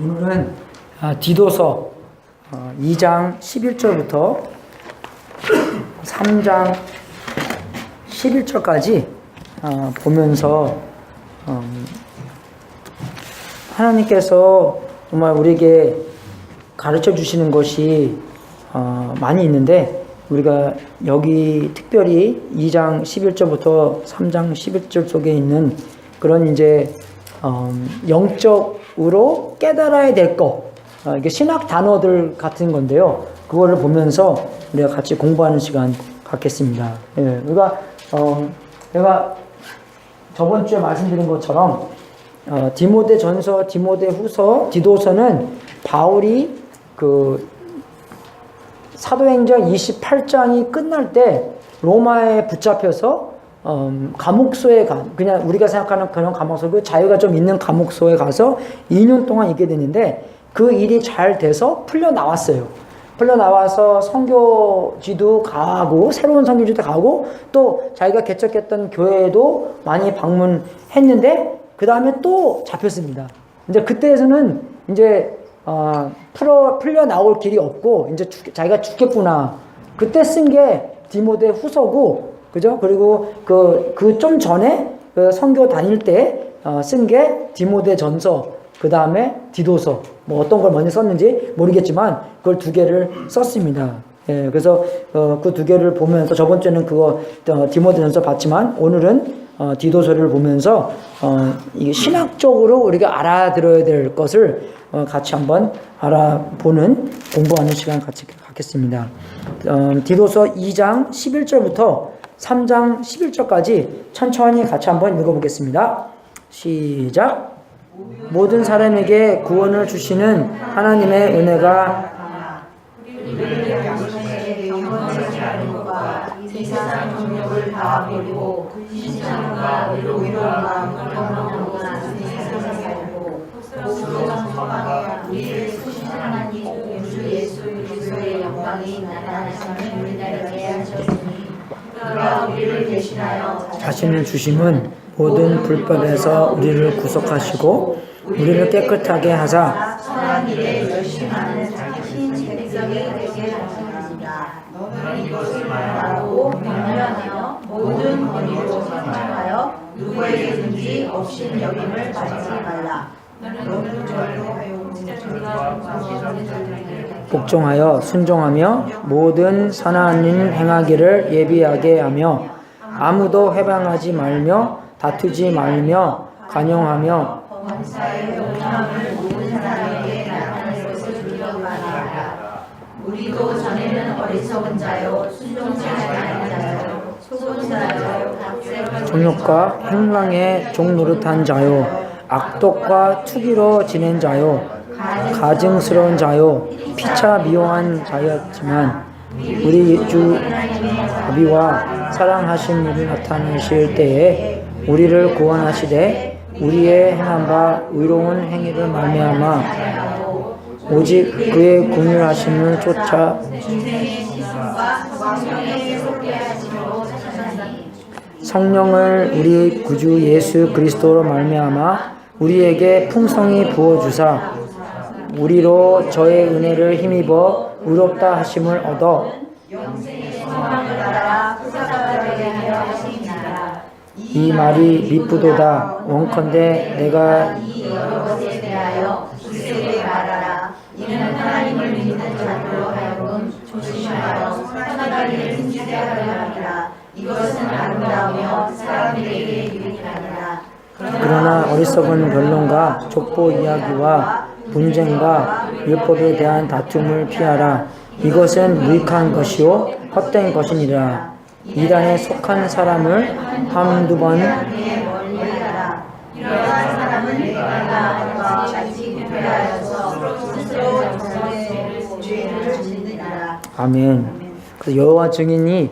오늘은 디도서 2장 11절부터 3장 11절까지 보면서 하나님께서 정말 우리에게 가르쳐 주시는 것이 많이 있는데, 우리가 여기 특별히 2장 11절부터 3장 11절 속에 있는 그런 이제 영적으로 깨달아야 될 것, 이게 신학 단어들 같은 건데요. 그거를 보면서 우리가 같이 공부하는 시간 갖겠습니다. 예, 우리가 내가 저번 주에 말씀드린 것처럼 디모데 전서, 디모데 후서, 디도서는 바울이 그 사도행전 28장이 끝날 때 로마에 붙잡혀서 감옥소에 그냥 우리가 생각하는 그런 감옥소, 그 자유가 좀 있는 감옥소에 가서 2년 동안 있게 됐는데, 그 일이 잘 돼서 풀려 나왔어요. 풀려 나와서 선교지도 가고, 새로운 선교지도 가고, 또 자기가 개척했던 교회에도 많이 방문했는데, 그 다음에 또 잡혔습니다. 이제 그때에서는 이제 풀려 나올 길이 없고, 이제 자기가 죽겠구나. 그때 쓴 게 디모데 후서고, 그죠? 그리고 그 좀 전에 선교 다닐 때 쓴 게 디모데 전서, 그 다음에 디도서, 뭐 어떤 걸 먼저 썼는지 모르겠지만 그걸 두 개를 썼습니다. 예, 그래서 그 두 개를 보면서, 저번 주에는 그거 디모데 전서 봤지만 오늘은 디도서를 보면서 이게 신학적으로 우리가 알아들어야 될 것을 같이 한번 알아보는, 공부하는 시간 같이 갖겠습니다. 디도서 2장 11절부터 3장 11절까지 천천히 같이 한번 읽어보겠습니다. 시작. 모든 사람에게 구원을 주시는 하나님의 은혜가 세상 정욕을 다 버리고 신실함과 의로운 마음을 경험하고 세상에 살고 복수정성하게 우리를 쓰신 하나님 주 예수 그리스도의 영광이 나타나심을 우리에게 하셨으니, 그가 우리를 대신하여 자신을 주심은 모든 불법에서 우리를 구속하시고 우리를 깨끗하게 하사 선한 일에 열심하는 자신 백성이 되게 하셨습니다. 너는 이것을 말하고 명령하며 모든 권위로 선정하여 누구에게든지 없인 여김을 받지 말라. 너는 절도하여 복종하여 순종하며 모든 선한 일 행하기를 예비하게 하며 아무도 해방하지 말며 다투지 말며 간용하며 범사의 용함을 모든 사람에게 나타낼 것을 두려워하라. 우리도 전에는 어리석은 자요 순종치 않은 자요 속은 자요 각세로 정욕과 행랑에 종노릇한 자요 악독과 투기로 지낸 자요 가증스러운 자요 피차 미워한 자였지만, 우리 주 아비와 사랑하신 이를 나타내실 때에 우리를 구원하시되 우리의 행한 바 의로운 행위를 말미암아 오직 그의 긍휼하심을 쫓아 성령을 우리 구주 예수 그리스도로 말미암아 우리에게 풍성히 부어주사 우리로 저의 은혜를 힘입어 의롭다 하심을 얻어 이 말이 미쁘도다. 원컨대 내가 이 여러 것에 대하여 굳세게 말하라. 이는 하나님을 믿는 자로 하여금 조심하여 선한 일을 힘주게 하려 함이라. 이것은 아름다우며 사람들에게 유익하니라. 그러나 어리석은 변론과 족보 이야기와 분쟁과 율법에 대한 다툼을 피하라. 이것은 무익한 것이요 헛된 것이니라. 이단에 속한 사람을 한두 번 이러한 사람은 내가 같이 구별하여서 스스로 정성의 죄를 짓느니라. 아멘. 그래서 여호와 증인이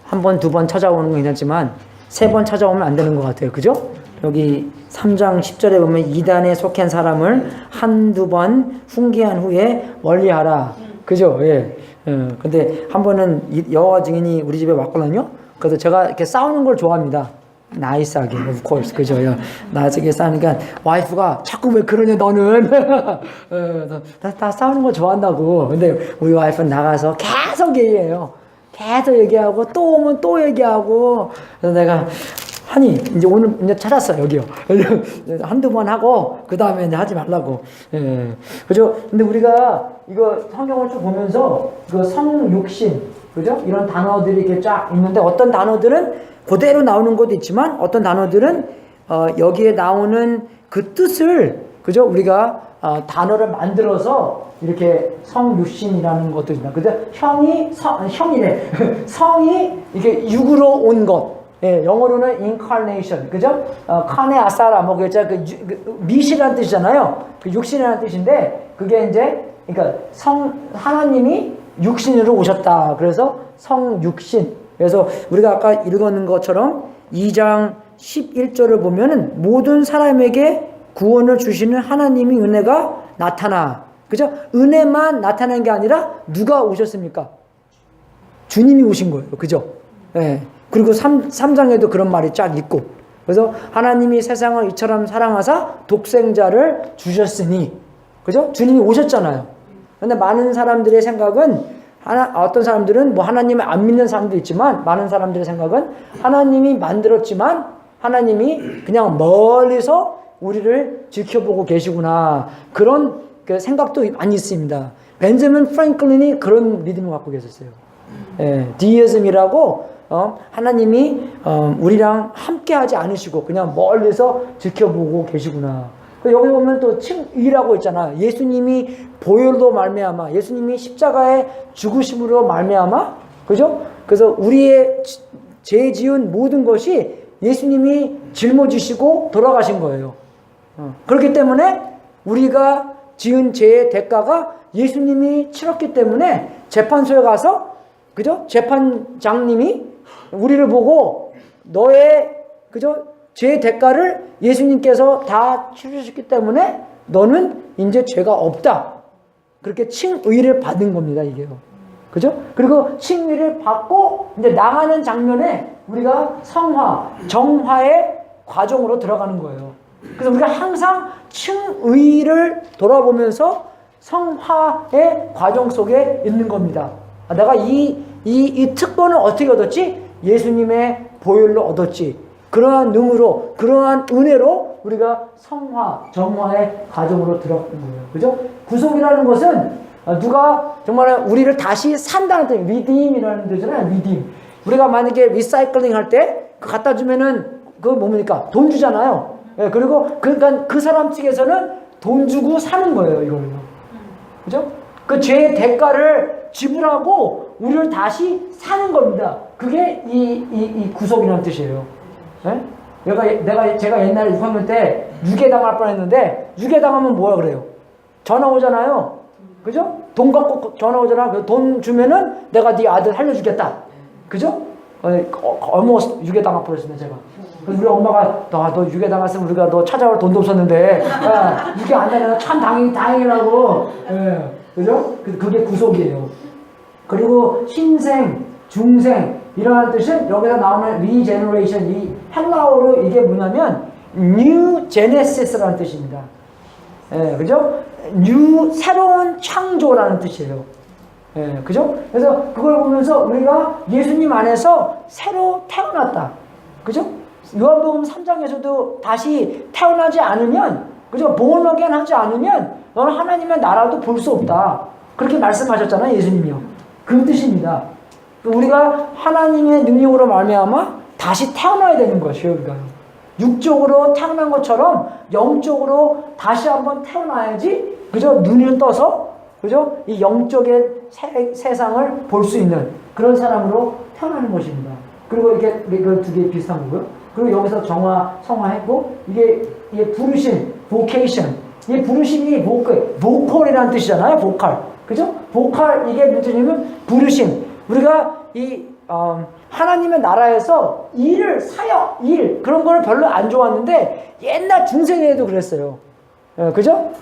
한 번, 두 번 찾아오는 건 괜찮지만 세 번 찾아오면 안 되는 것 같아요. 그죠? 여기 3장 10절에 보면 이단에 속한 사람을 한두 번 훈계한 후에 멀리하라. 그죠? 예. 근데 한 번은 여호와 증인이 우리 집에 왔거든요. 그래서 제가 이렇게 싸우는 걸 좋아합니다. 나이스하게, of course, 그죠? 나이스하게 싸니까 와이프가 자꾸 왜 그러냐 너는 다 싸우는 거 좋아한다고. 근데 우리 와이프는 나가서 계속 얘기해요. 계속 얘기하고 또 오면 또 얘기하고. 그래서 내가 하니 이제 오늘 이제 찾았어 여기요. 한두 번 하고 그 다음에 이제 하지 말라고. 그죠? 근데 우리가 이거 성경을 쭉 보면서 그 성육신, 그죠? 이런 단어들이 이렇게 쫙 있는데 어떤 단어들은 그대로 나오는 것도 있지만 어떤 단어들은 여기에 나오는 그 뜻을, 그죠? 우리가 단어를 만들어서 이렇게 성육신이라는 것도 있습니다. 근데 형이래. 성이 이렇게 육으로 온 것. 예, 영어로는 incarnation, 그죠? 카네 아사라, 뭐, 미시라는 뜻이잖아요. 그 육신이라는 뜻인데, 그게 이제, 그러니까 하나님이 육신으로 오셨다. 그래서 성육신. 그래서 우리가 아까 읽었는 것처럼 2장 11절을 보면은 모든 사람에게 구원을 주시는 하나님의 은혜가 나타나. 그죠? 은혜만 나타난 게 아니라 누가 오셨습니까? 주님이 오신 거예요. 그죠? 예. 그리고 3장에도 그런 말이 쫙 있고. 그래서 하나님이 세상을 이처럼 사랑하사 독생자를 주셨으니. 그죠? 주님이 오셨잖아요. 근데 많은 사람들의 생각은 어떤 사람들은 뭐 하나님을 안 믿는 사람도 있지만 많은 사람들의 생각은 하나님이 만들었지만 하나님이 그냥 멀리서 우리를 지켜보고 계시구나. 그런 그 생각도 많이 있습니다. 벤저민 프랭클린이 그런 믿음을 갖고 계셨어요. 디이즘이라고 하나님이 우리랑 함께하지 않으시고 그냥 멀리서 지켜보고 계시구나. 여기 보면 또 칭의라고 있잖아. 예수님이 보혈로 말미암아, 예수님이 십자가에 죽으심으로 말미암아, 그죠? 그래서 우리의 죄 지은 모든 것이 예수님이 짊어지시고 돌아가신 거예요. 그렇기 때문에 우리가 지은 죄의 대가가 예수님이 치렀기 때문에 재판소에 가서, 그죠? 재판장님이 우리를 보고 너의, 그죠? 죄의 대가를 예수님께서 다 치르셨기 때문에 너는 이제 죄가 없다. 그렇게 칭의를 받은 겁니다, 이게요. 그죠? 그리고 칭의를 받고 이제 나가는 장면에 우리가 성화, 정화의 과정으로 들어가는 거예요. 그래서 우리가 항상 칭의를 돌아보면서 성화의 과정 속에 있는 겁니다. 내가 이 특권을 어떻게 얻었지? 예수님의 보혈로 얻었지. 그러한 능으로, 그러한 은혜로 우리가 성화, 정화의 과정으로 들어간 거예요. 그죠? 구속이라는 것은 누가 정말 우리를 다시 산다는 뜻, redeem이라는 뜻이잖아요. redeem. 우리가 만약에 리사이클링 할 때 갖다 주면은 그거 뭡니까? 돈 주잖아요. 예, 그리고 그러니까 그 사람 측에서는 돈 주고 사는 거예요, 이걸로. 그죠? 그 죄의 대가를 지불하고 우리를 다시 사는 겁니다. 그게 이 구속이라는 뜻이에요. 네? 제가 옛날에 6학년 때 유괴당할 뻔했는데 유괴당하면 뭐야 그래요? 전화 오잖아요. 그죠? 돈 갖고 전화 오잖아. 돈 주면은 내가 네 아들 살려주겠다. 그죠? almost 유괴당할 뻔했습니다 제가. 그래서 우리 엄마가 너 유괴당했으면 우리가 너 찾아올 돈도 없었는데 유괴 안 되면 참 다행이라고. 예. 그죠? 그게 구속이에요. 그리고 신생, 중생 이런 뜻은 여기서 나오는 regeneration, 이 헬라어로 이게 뭐냐면 new genesis라는 뜻입니다. 예, 그죠? new, 새로운 창조라는 뜻이에요. 예, 그죠? 그래서 그걸 보면서 우리가 예수님 안에서 새로 태어났다. 그죠? 요한복음 3장에서도 다시 태어나지 않으면, 그죠? born again 하지 않으면 너는 하나님의 나라도 볼 수 없다. 그렇게 말씀하셨잖아요, 예수님이요. 그 뜻입니다. 우리가 하나님의 능력으로 말미암아 다시 태어나야 되는 것이에요, 우리가. 육적으로 태어난 것처럼 영적으로 다시 한번 태어나야지, 그죠? 눈을 떠서, 그죠? 이 영적의 세상을 볼 수 있는 그런 사람으로 태어나는 것입니다. 그리고 이게 그 두 개 비슷한 거고요. 그리고 여기서 정화, 성화했고, 이게 부르심, vocation. 이 부르심이 보컬이라는 뜻이잖아요, 보컬. 그죠? 보컬, 이게 무슨 뜻이냐면 부르심. 우리가 하나님의 나라에서 사역, 그런 걸 별로 안 좋아하는데 옛날 중세에도 그랬어요. 그죠?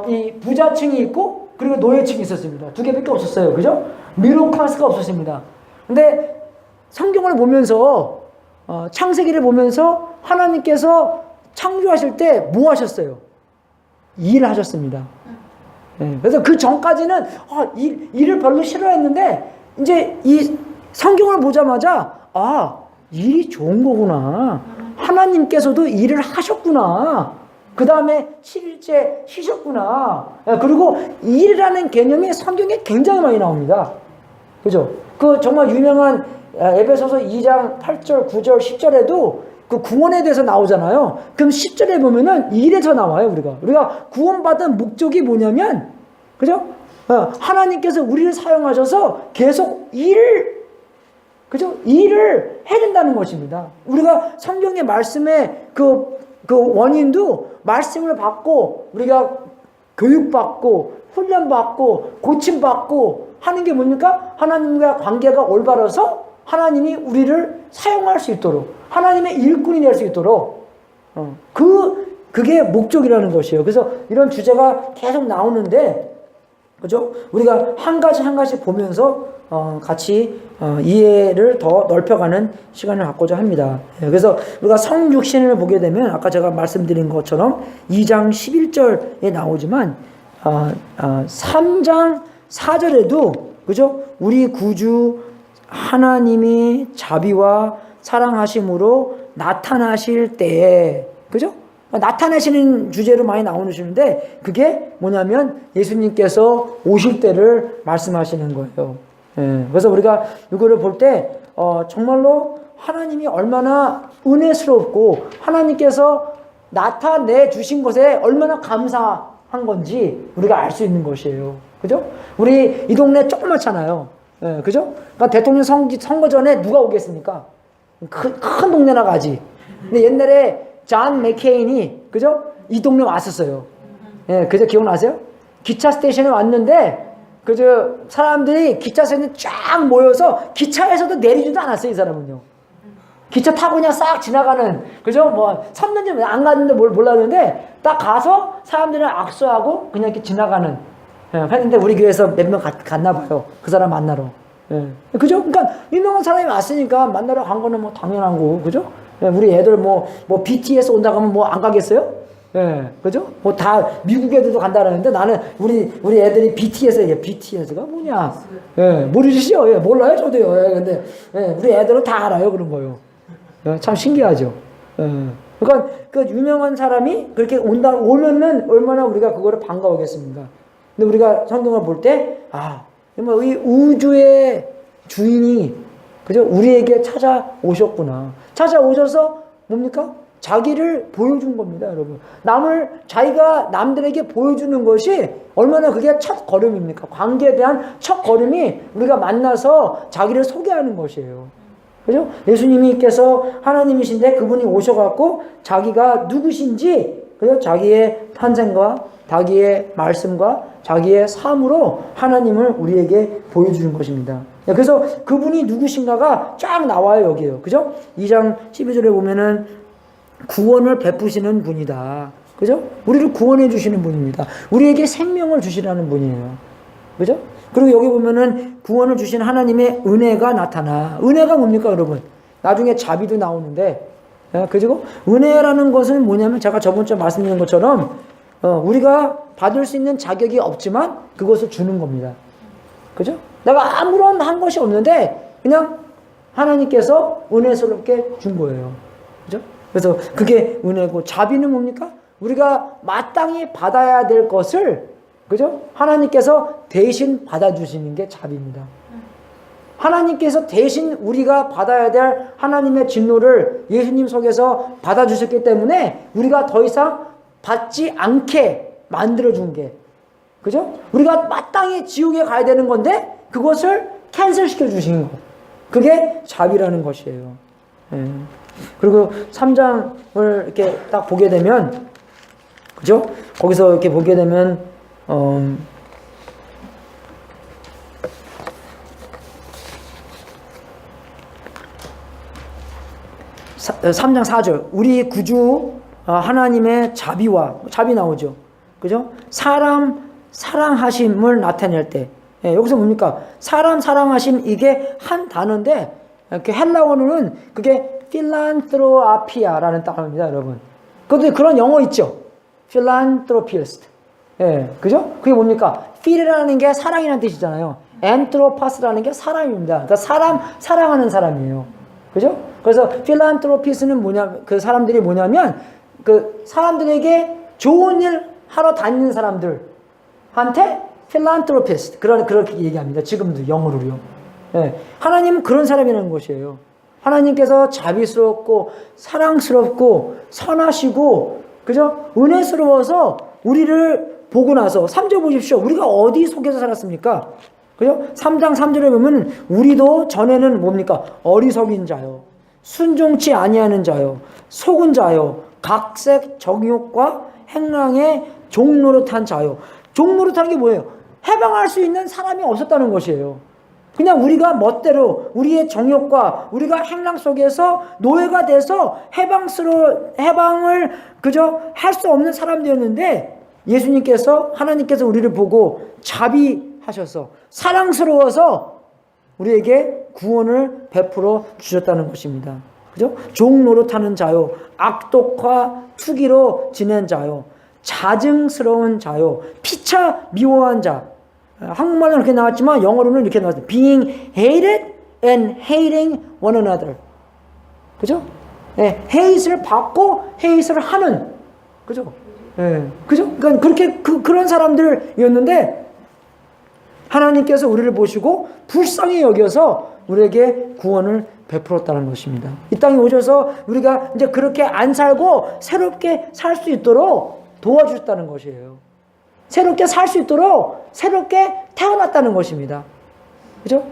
이 부자층이 있고 그리고 노예층이 있었습니다. 두 개밖에 없었어요. 그죠? 미ddle 클래스가 없었습니다. 근데 성경을 보면서 창세기를 보면서 하나님께서 창조하실 때 뭐 하셨어요? 일을 하셨습니다. 그래서 그 전까지는 일을 별로 싫어했는데 이제 이 성경을 보자마자 일이 좋은 거구나. 하나님께서도 일을 하셨구나. 그 다음에 7일째 쉬셨구나. 그리고 일이라는 개념이 성경에 굉장히 많이 나옵니다. 그죠? 그 정말 유명한 에베소서 2장 8절, 9절, 10절에도 그 구원에 대해서 나오잖아요. 그럼 10절에 보면은 일에서 나와요, 우리가 구원받은 목적이 뭐냐면, 그죠? 하나님께서 우리를 사용하셔서 계속 그죠? 일을 해야 된다는 것입니다. 우리가 성경의 말씀의 그 원인도 말씀을 받고, 우리가 교육받고, 훈련받고, 고침받고 하는 게 뭡니까? 하나님과 관계가 올바라서 하나님이 우리를 사용할 수 있도록, 하나님의 일꾼이 될 수 있도록, 그게 목적이라는 것이에요. 그래서 이런 주제가 계속 나오는데, 그죠? 우리가 한 가지 보면서, 같이, 이해를 더 넓혀가는 시간을 갖고자 합니다. 그래서 우리가 성육신을 보게 되면, 아까 제가 말씀드린 것처럼 2장 11절에 나오지만, 3장 4절에도, 그죠? 우리 구주 하나님이 자비와 사랑하심으로 나타나실 때에, 그죠? 나타내시는 주제로 많이 나오시는데, 그게 뭐냐면 예수님께서 오실 때를 말씀하시는 거예요. 그래서 우리가 이거를 볼 때 정말로 하나님이 얼마나 은혜스럽고 하나님께서 나타내 주신 것에 얼마나 감사한 건지 우리가 알 수 있는 것이에요. 그죠? 우리 이 동네 조그맣잖아요. 그죠? 그러니까 대통령 선거 전에 누가 오겠습니까? 큰 동네나 가지. 근데 옛날에 존 맥케인이, 그죠? 이 동네 왔었어요. 그죠? 기억나세요? 기차 스테이션에 왔는데, 그죠? 사람들이 기차 스테이션에 쫙 모여서 기차에서도 내리지도 않았어요, 이 사람은요. 기차 타고 그냥 싹 지나가는, 그죠? 뭐, 섰는지 안 갔는데 몰랐는데, 딱 가서 사람들이랑 악수하고 그냥 이렇게 지나가는, 했는데 우리 교회에서 몇 명 갔나 봐요. 그 사람 만나러. 그죠? 그러니까 유명한 사람이 왔으니까 만나러 간 거는 뭐 당연한 거고, 그죠? 우리 애들 뭐 BTS 온다고 하면 뭐 안 가겠어요? 그죠? 뭐 다 미국 애들도 간다 그러는데 나는 우리 애들이 BTS가 뭐냐? 모르시죠? 몰라요, 저도요. 근데 우리 애들은 다 알아요, 그런 거요. 참 신기하죠. 그러니까 그 유명한 사람이 그렇게 오면은 얼마나 우리가 그거를 반가워하겠습니까? 근데 우리가 성경을 볼 때, 이 우주의 주인이, 그죠? 우리에게 찾아오셨구나. 찾아오셔서 뭡니까? 자기를 보여준 겁니다, 여러분. 자기가 남들에게 보여주는 것이 얼마나 그게 첫 걸음입니까? 관계에 대한 첫 걸음이 우리가 만나서 자기를 소개하는 것이에요. 그죠? 예수님께서 하나님이신데 그분이 오셔갖고 자기가 누구신지, 그죠? 자기의 탄생과 자기의 말씀과 자기의 삶으로 하나님을 우리에게 보여주는 것입니다. 그래서 그분이 누구신가가 쫙 나와요, 여기요. 그죠? 2장 12절에 보면은 구원을 베푸시는 분이다. 그죠? 우리를 구원해 주시는 분입니다. 우리에게 생명을 주시라는 분이에요. 그죠? 그리고 여기 보면은 구원을 주신 하나님의 은혜가 나타나. 은혜가 뭡니까, 여러분? 나중에 자비도 나오는데, 그리고 은혜라는 것은 뭐냐면 제가 저번 주에 말씀드린 것처럼 우리가 받을 수 있는 자격이 없지만 그것을 주는 겁니다. 그죠? 내가 아무런 한 것이 없는데 그냥 하나님께서 은혜스럽게 준 거예요. 그죠? 그래서 그게 은혜고, 자비는 뭡니까? 우리가 마땅히 받아야 될 것을, 그죠? 하나님께서 대신 받아주시는 게 자비입니다. 하나님께서 대신 우리가 받아야 될 하나님의 진노를 예수님 속에서 받아주셨기 때문에 우리가 더 이상 받지 않게 만들어준 게, 그죠? 우리가 마땅히 지옥에 가야 되는 건데 그것을 캔슬시켜 주신 것, 그게 자비라는 것이에요. 그리고 3장을 이렇게 딱 보게 되면, 그죠? 거기서 이렇게 보게 되면 3장 4절 우리 구주 하나님의 자비 나오죠. 그죠? 사람 사랑하심을 나타낼 때, 여기서 뭡니까? 사람 사랑하심, 이게 한 단어인데, 이렇게 헬라어로는 그게 필란트로아피아라는 단어입니다, 여러분. 그것도 그런 영어 있죠? 필란트로피스트. 예, 그죠? 그게 뭡니까? 필이라는 게 사랑이라는 뜻이잖아요. 엔트로파스라는 게 사람입니다. 그러니까 사랑하는 사람이에요. 그죠? 그래서 필란트로피스는 그 사람들이 뭐냐면, 그 사람들에게 좋은 일 하러 다니는 사람들한테 필란트로피스트. 그렇게 얘기합니다. 지금도 영어로요. 예, 하나님은 그런 사람이라는 것이에요. 하나님께서 자비스럽고, 사랑스럽고, 선하시고, 그죠? 은혜스러워서 우리를 보고 나서 3절 보십시오. 우리가 어디 속에서 살았습니까? 그죠? 3장 3절에 보면 우리도 전에는 뭡니까? 어리석인 자요, 순종치 아니하는 자요, 속은 자요, 각색 정욕과 행랑의 종노릇한 자요. 종노릇한 게 뭐예요? 해방할 수 있는 사람이 없었다는 것이에요. 그냥 우리가 멋대로 우리의 정욕과 우리가 행랑 속에서 노예가 돼서 해방을 그저 할 수 없는 사람들이었는데, 예수님께서, 하나님께서 우리를 보고 자비하셔서 사랑스러워서 우리에게 구원을 베풀어 주셨다는 것입니다. 그죠? 종 노릇하는 자요, 악독과 투기로 지낸 자요, 자증스러운 자요, 피차 미워한 자. 한국말로는 이렇게 나왔지만 영어로는 이렇게 나왔어요. Being hated and hating one another. 그죠? 예, hate를 받고 hate를 하는. 그죠? 예, 그죠? 그러니까 그런 사람들이었는데, 하나님께서 우리를 보시고 불쌍히 여겨서 우리에게 구원을 베풀었다는 것입니다. 이 땅에 오셔서 우리가 이제 그렇게 안 살고 새롭게 살 수 있도록 도와주셨다는 것이에요. 새롭게 살 수 있도록 새롭게 태어났다는 것입니다. 그죠?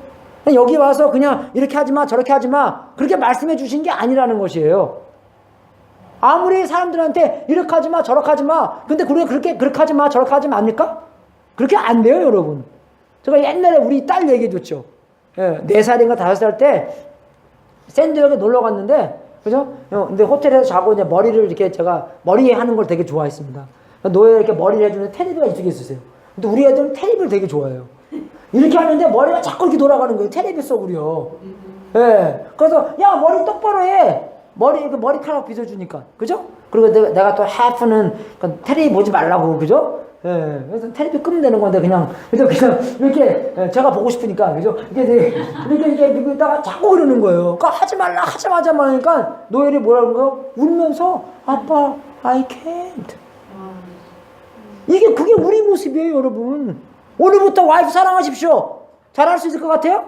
여기 와서 그냥 이렇게 하지 마, 저렇게 하지 마, 그렇게 말씀해 주신 게 아니라는 것이에요. 아무리 사람들한테 이렇게 하지 마, 저렇게 하지 마, 근데 그렇게 하지 마, 저렇게 하지 마 합니까? 그렇게 안 돼요, 여러분. 제가 옛날에 우리 딸 얘기해 줬죠. 4살인가 5살 때 샌드역에 놀러 갔는데, 그죠? 근데 호텔에서 자고 이제 머리를 이렇게, 제가 머리 하는 걸 되게 좋아했습니다. 노예 이렇게 머리를 해주는 테레비가 이쪽에 있었어요. 근데 우리 애들은 테레비를 되게 좋아해요. 이렇게 하는데 머리가 자꾸 이렇게 돌아가는 거예요. 테레비 속으로요. 예. 그래서, 야, 머리 똑바로 해. 머리카락 빗어주니까. 그죠? 그리고 내가 또 해프는 테레비 보지 말라고. 그죠? 예. 그래서 테레비 끄면 되는 건데, 그냥 이렇게, 제가 보고 싶으니까. 그죠? 이렇게 다가 자꾸 그러는 거예요. 그러니까 하지 마자 말하니까 노엘이 뭐라는 거야? 울면서, 아빠, I can't. 그게 우리 모습이에요, 여러분. 오늘부터 와이프 사랑하십시오. 잘할 수 있을 것 같아요?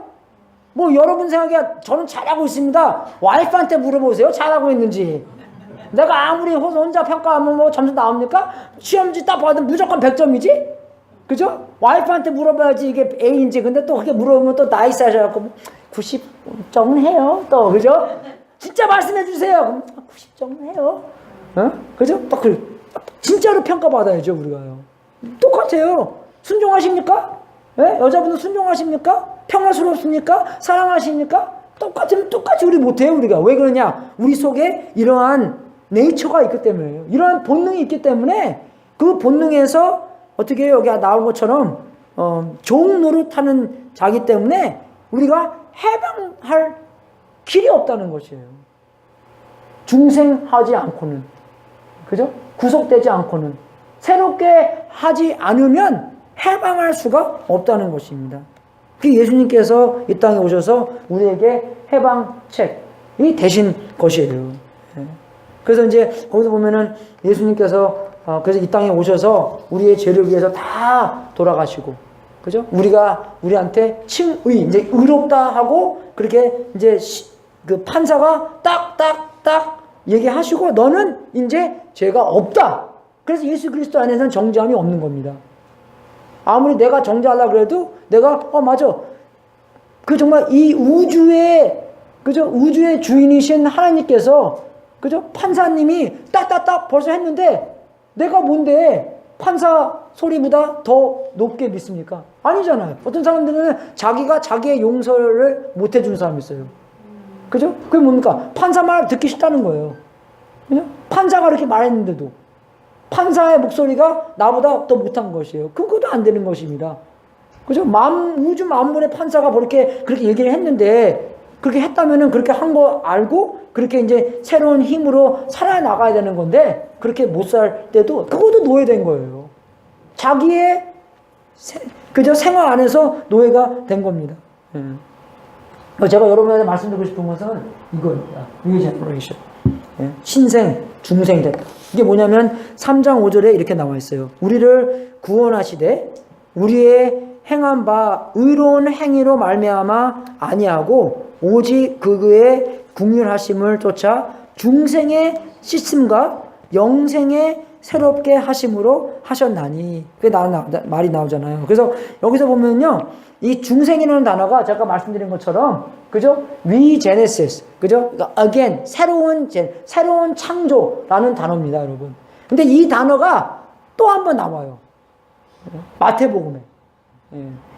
뭐 여러분 생각에 저는 잘하고 있습니다. 와이프한테 물어보세요. 잘하고 있는지. 내가 아무리 혼자 평가하면 뭐 점수 나옵니까? 시험지 딱 받으면 무조건 100점이지? 그죠? 와이프한테 물어봐야지 이게 A인지. 근데 또 그렇게 물어보면 또 나이스 하셔갖고 90점은 해요. 또, 그죠? 진짜 말씀해 주세요. 그럼 90점은 해요. 그죠? 딱 진짜로 평가받아야죠, 우리가요. 똑같아요. 순종하십니까? 네? 여자분은 순종하십니까? 평화스럽습니까? 사랑하십니까? 똑같이 우리 못해요, 우리가. 왜 그러냐? 우리 속에 이러한 네이처가 있기 때문에요. 이러한 본능이 있기 때문에 그 본능에서 어떻게 여기 나온 것처럼 종 노릇하는 자기 때문에 우리가 해방할 길이 없다는 것이에요. 중생하지 않고는. 그죠? 구속되지 않고는. 새롭게 하지 않으면 해방할 수가 없다는 것입니다. 그 예수님께서 이 땅에 오셔서 우리에게 해방책이 되신 것이에요. 그래서 이제 거기서 보면은 예수님께서 그래서 이 땅에 오셔서 우리의 죄를 위해서 다 돌아가시고, 그죠? 우리한테 칭의, 이제 의롭다 하고 그렇게 이제 그 판사가 딱딱딱 얘기하시고 너는 이제 죄가 없다. 그래서 예수 그리스도 안에서는 정죄함이 없는 겁니다. 아무리 내가 정죄하려고 그래도 내가 맞아. 그 정말 이 우주의 그죠? 우주의 주인이신 하나님께서 그죠? 판사님이 딱딱딱 벌써 했는데 내가 뭔데 판사 소리보다 더 높게 믿습니까? 아니잖아요. 어떤 사람들은 자기가 자기의 용서를 못 해주는 사람이 있어요. 그죠? 그게 뭡니까? 판사 말 듣기 싫다는 거예요. 그죠? 판사가 이렇게 말했는데도 판사의 목소리가 나보다 더 못한 것이에요. 그것도 안 되는 것입니다. 그죠? 우주 만물의 판사가 그렇게 얘기를 했는데 그렇게 했다면은 그렇게 한 거 알고 그렇게 이제 새로운 힘으로 살아나가야 되는 건데 그렇게 못 살 때도 그것도 노예된 거예요. 자기의 그저 생활 안에서 노예가 된 겁니다. 제가 여러분한테 말씀드리고 싶은 것은 이거입니다. 리제너레이션. 신생, 중생 됐다. 이게 뭐냐면 3장 5절에 이렇게 나와 있어요. 우리를 구원하시되 우리의 행한 바 의로운 행위로 말미암아 아니하고 오직 그의 긍휼하심을 쫓아 중생의 씻음과 영생의 새롭게 하심으로 하셨나니. 그게 말이 나오잖아요. 그래서 여기서 보면요, 이 중생이라는 단어가 제가 말씀드린 것처럼, 그죠? Regenesis, 그죠? 그러니까 again, 새로운 창조라는 단어입니다, 여러분. 근데 이 단어가 또 한 번 나와요. 마태복음에.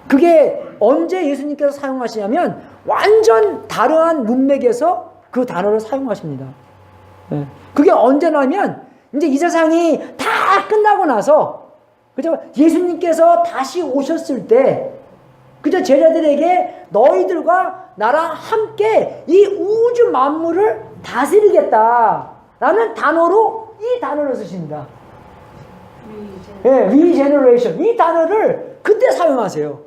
그게 언제 예수님께서 사용하시냐면 완전 다른 문맥에서 그 단어를 사용하십니다. 그게 언제냐면 이제 이 세상이 다 끝나고 나서, 그죠? 예수님께서 다시 오셨을 때, 그죠? 제자들에게 너희들과 나랑 함께 이 우주 만물을 다스리겠다라는 단어로 이 단어를 쓰십니다. Regeneration. 이 단어를 그때 사용하세요.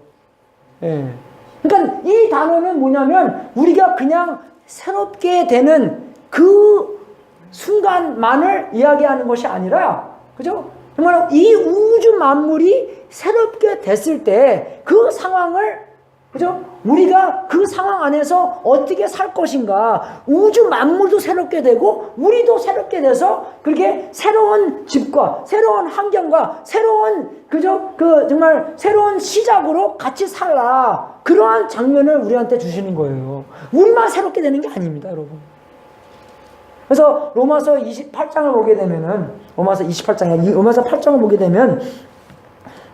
그러니까 이 단어는 뭐냐면 우리가 그냥 새롭게 되는 그 순간만을 이야기하는 것이 아니라, 그죠? 정말 이 우주 만물이 새롭게 됐을 때 그 상황을, 그죠? 우리가 그 상황 안에서 어떻게 살 것인가. 우주 만물도 새롭게 되고 우리도 새롭게 돼서 그렇게 새로운 집과 새로운 환경과 새로운, 그죠? 정말 새로운 시작으로 같이 살라. 그러한 장면을 우리한테 주시는 거예요. 우리만 새롭게 되는 게 아닙니다, 여러분. 그래서 로마서 28장을 보게 되면은, 로마서 8장을 보게 되면,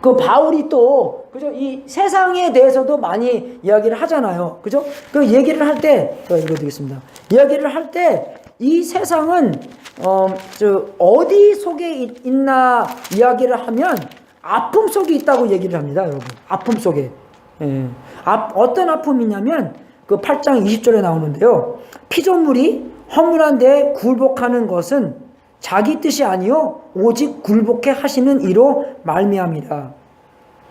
그 바울이 또, 그죠? 이 세상에 대해서도 많이 이야기를 하잖아요. 그죠? 그 얘기를 할 때, 제가 읽어드리겠습니다. 이야기를 할 때, 이 세상은, 어디 속에 있나 이야기를 하면, 아픔 속에 있다고 얘기를 합니다, 여러분. 아픔 속에. 어떤 아픔이냐면, 그 8장 20절에 나오는데요. 피조물이 허물한 데에 굴복하는 것은 자기 뜻이 아니요 오직 굴복해 하시는 이로 말미암이라.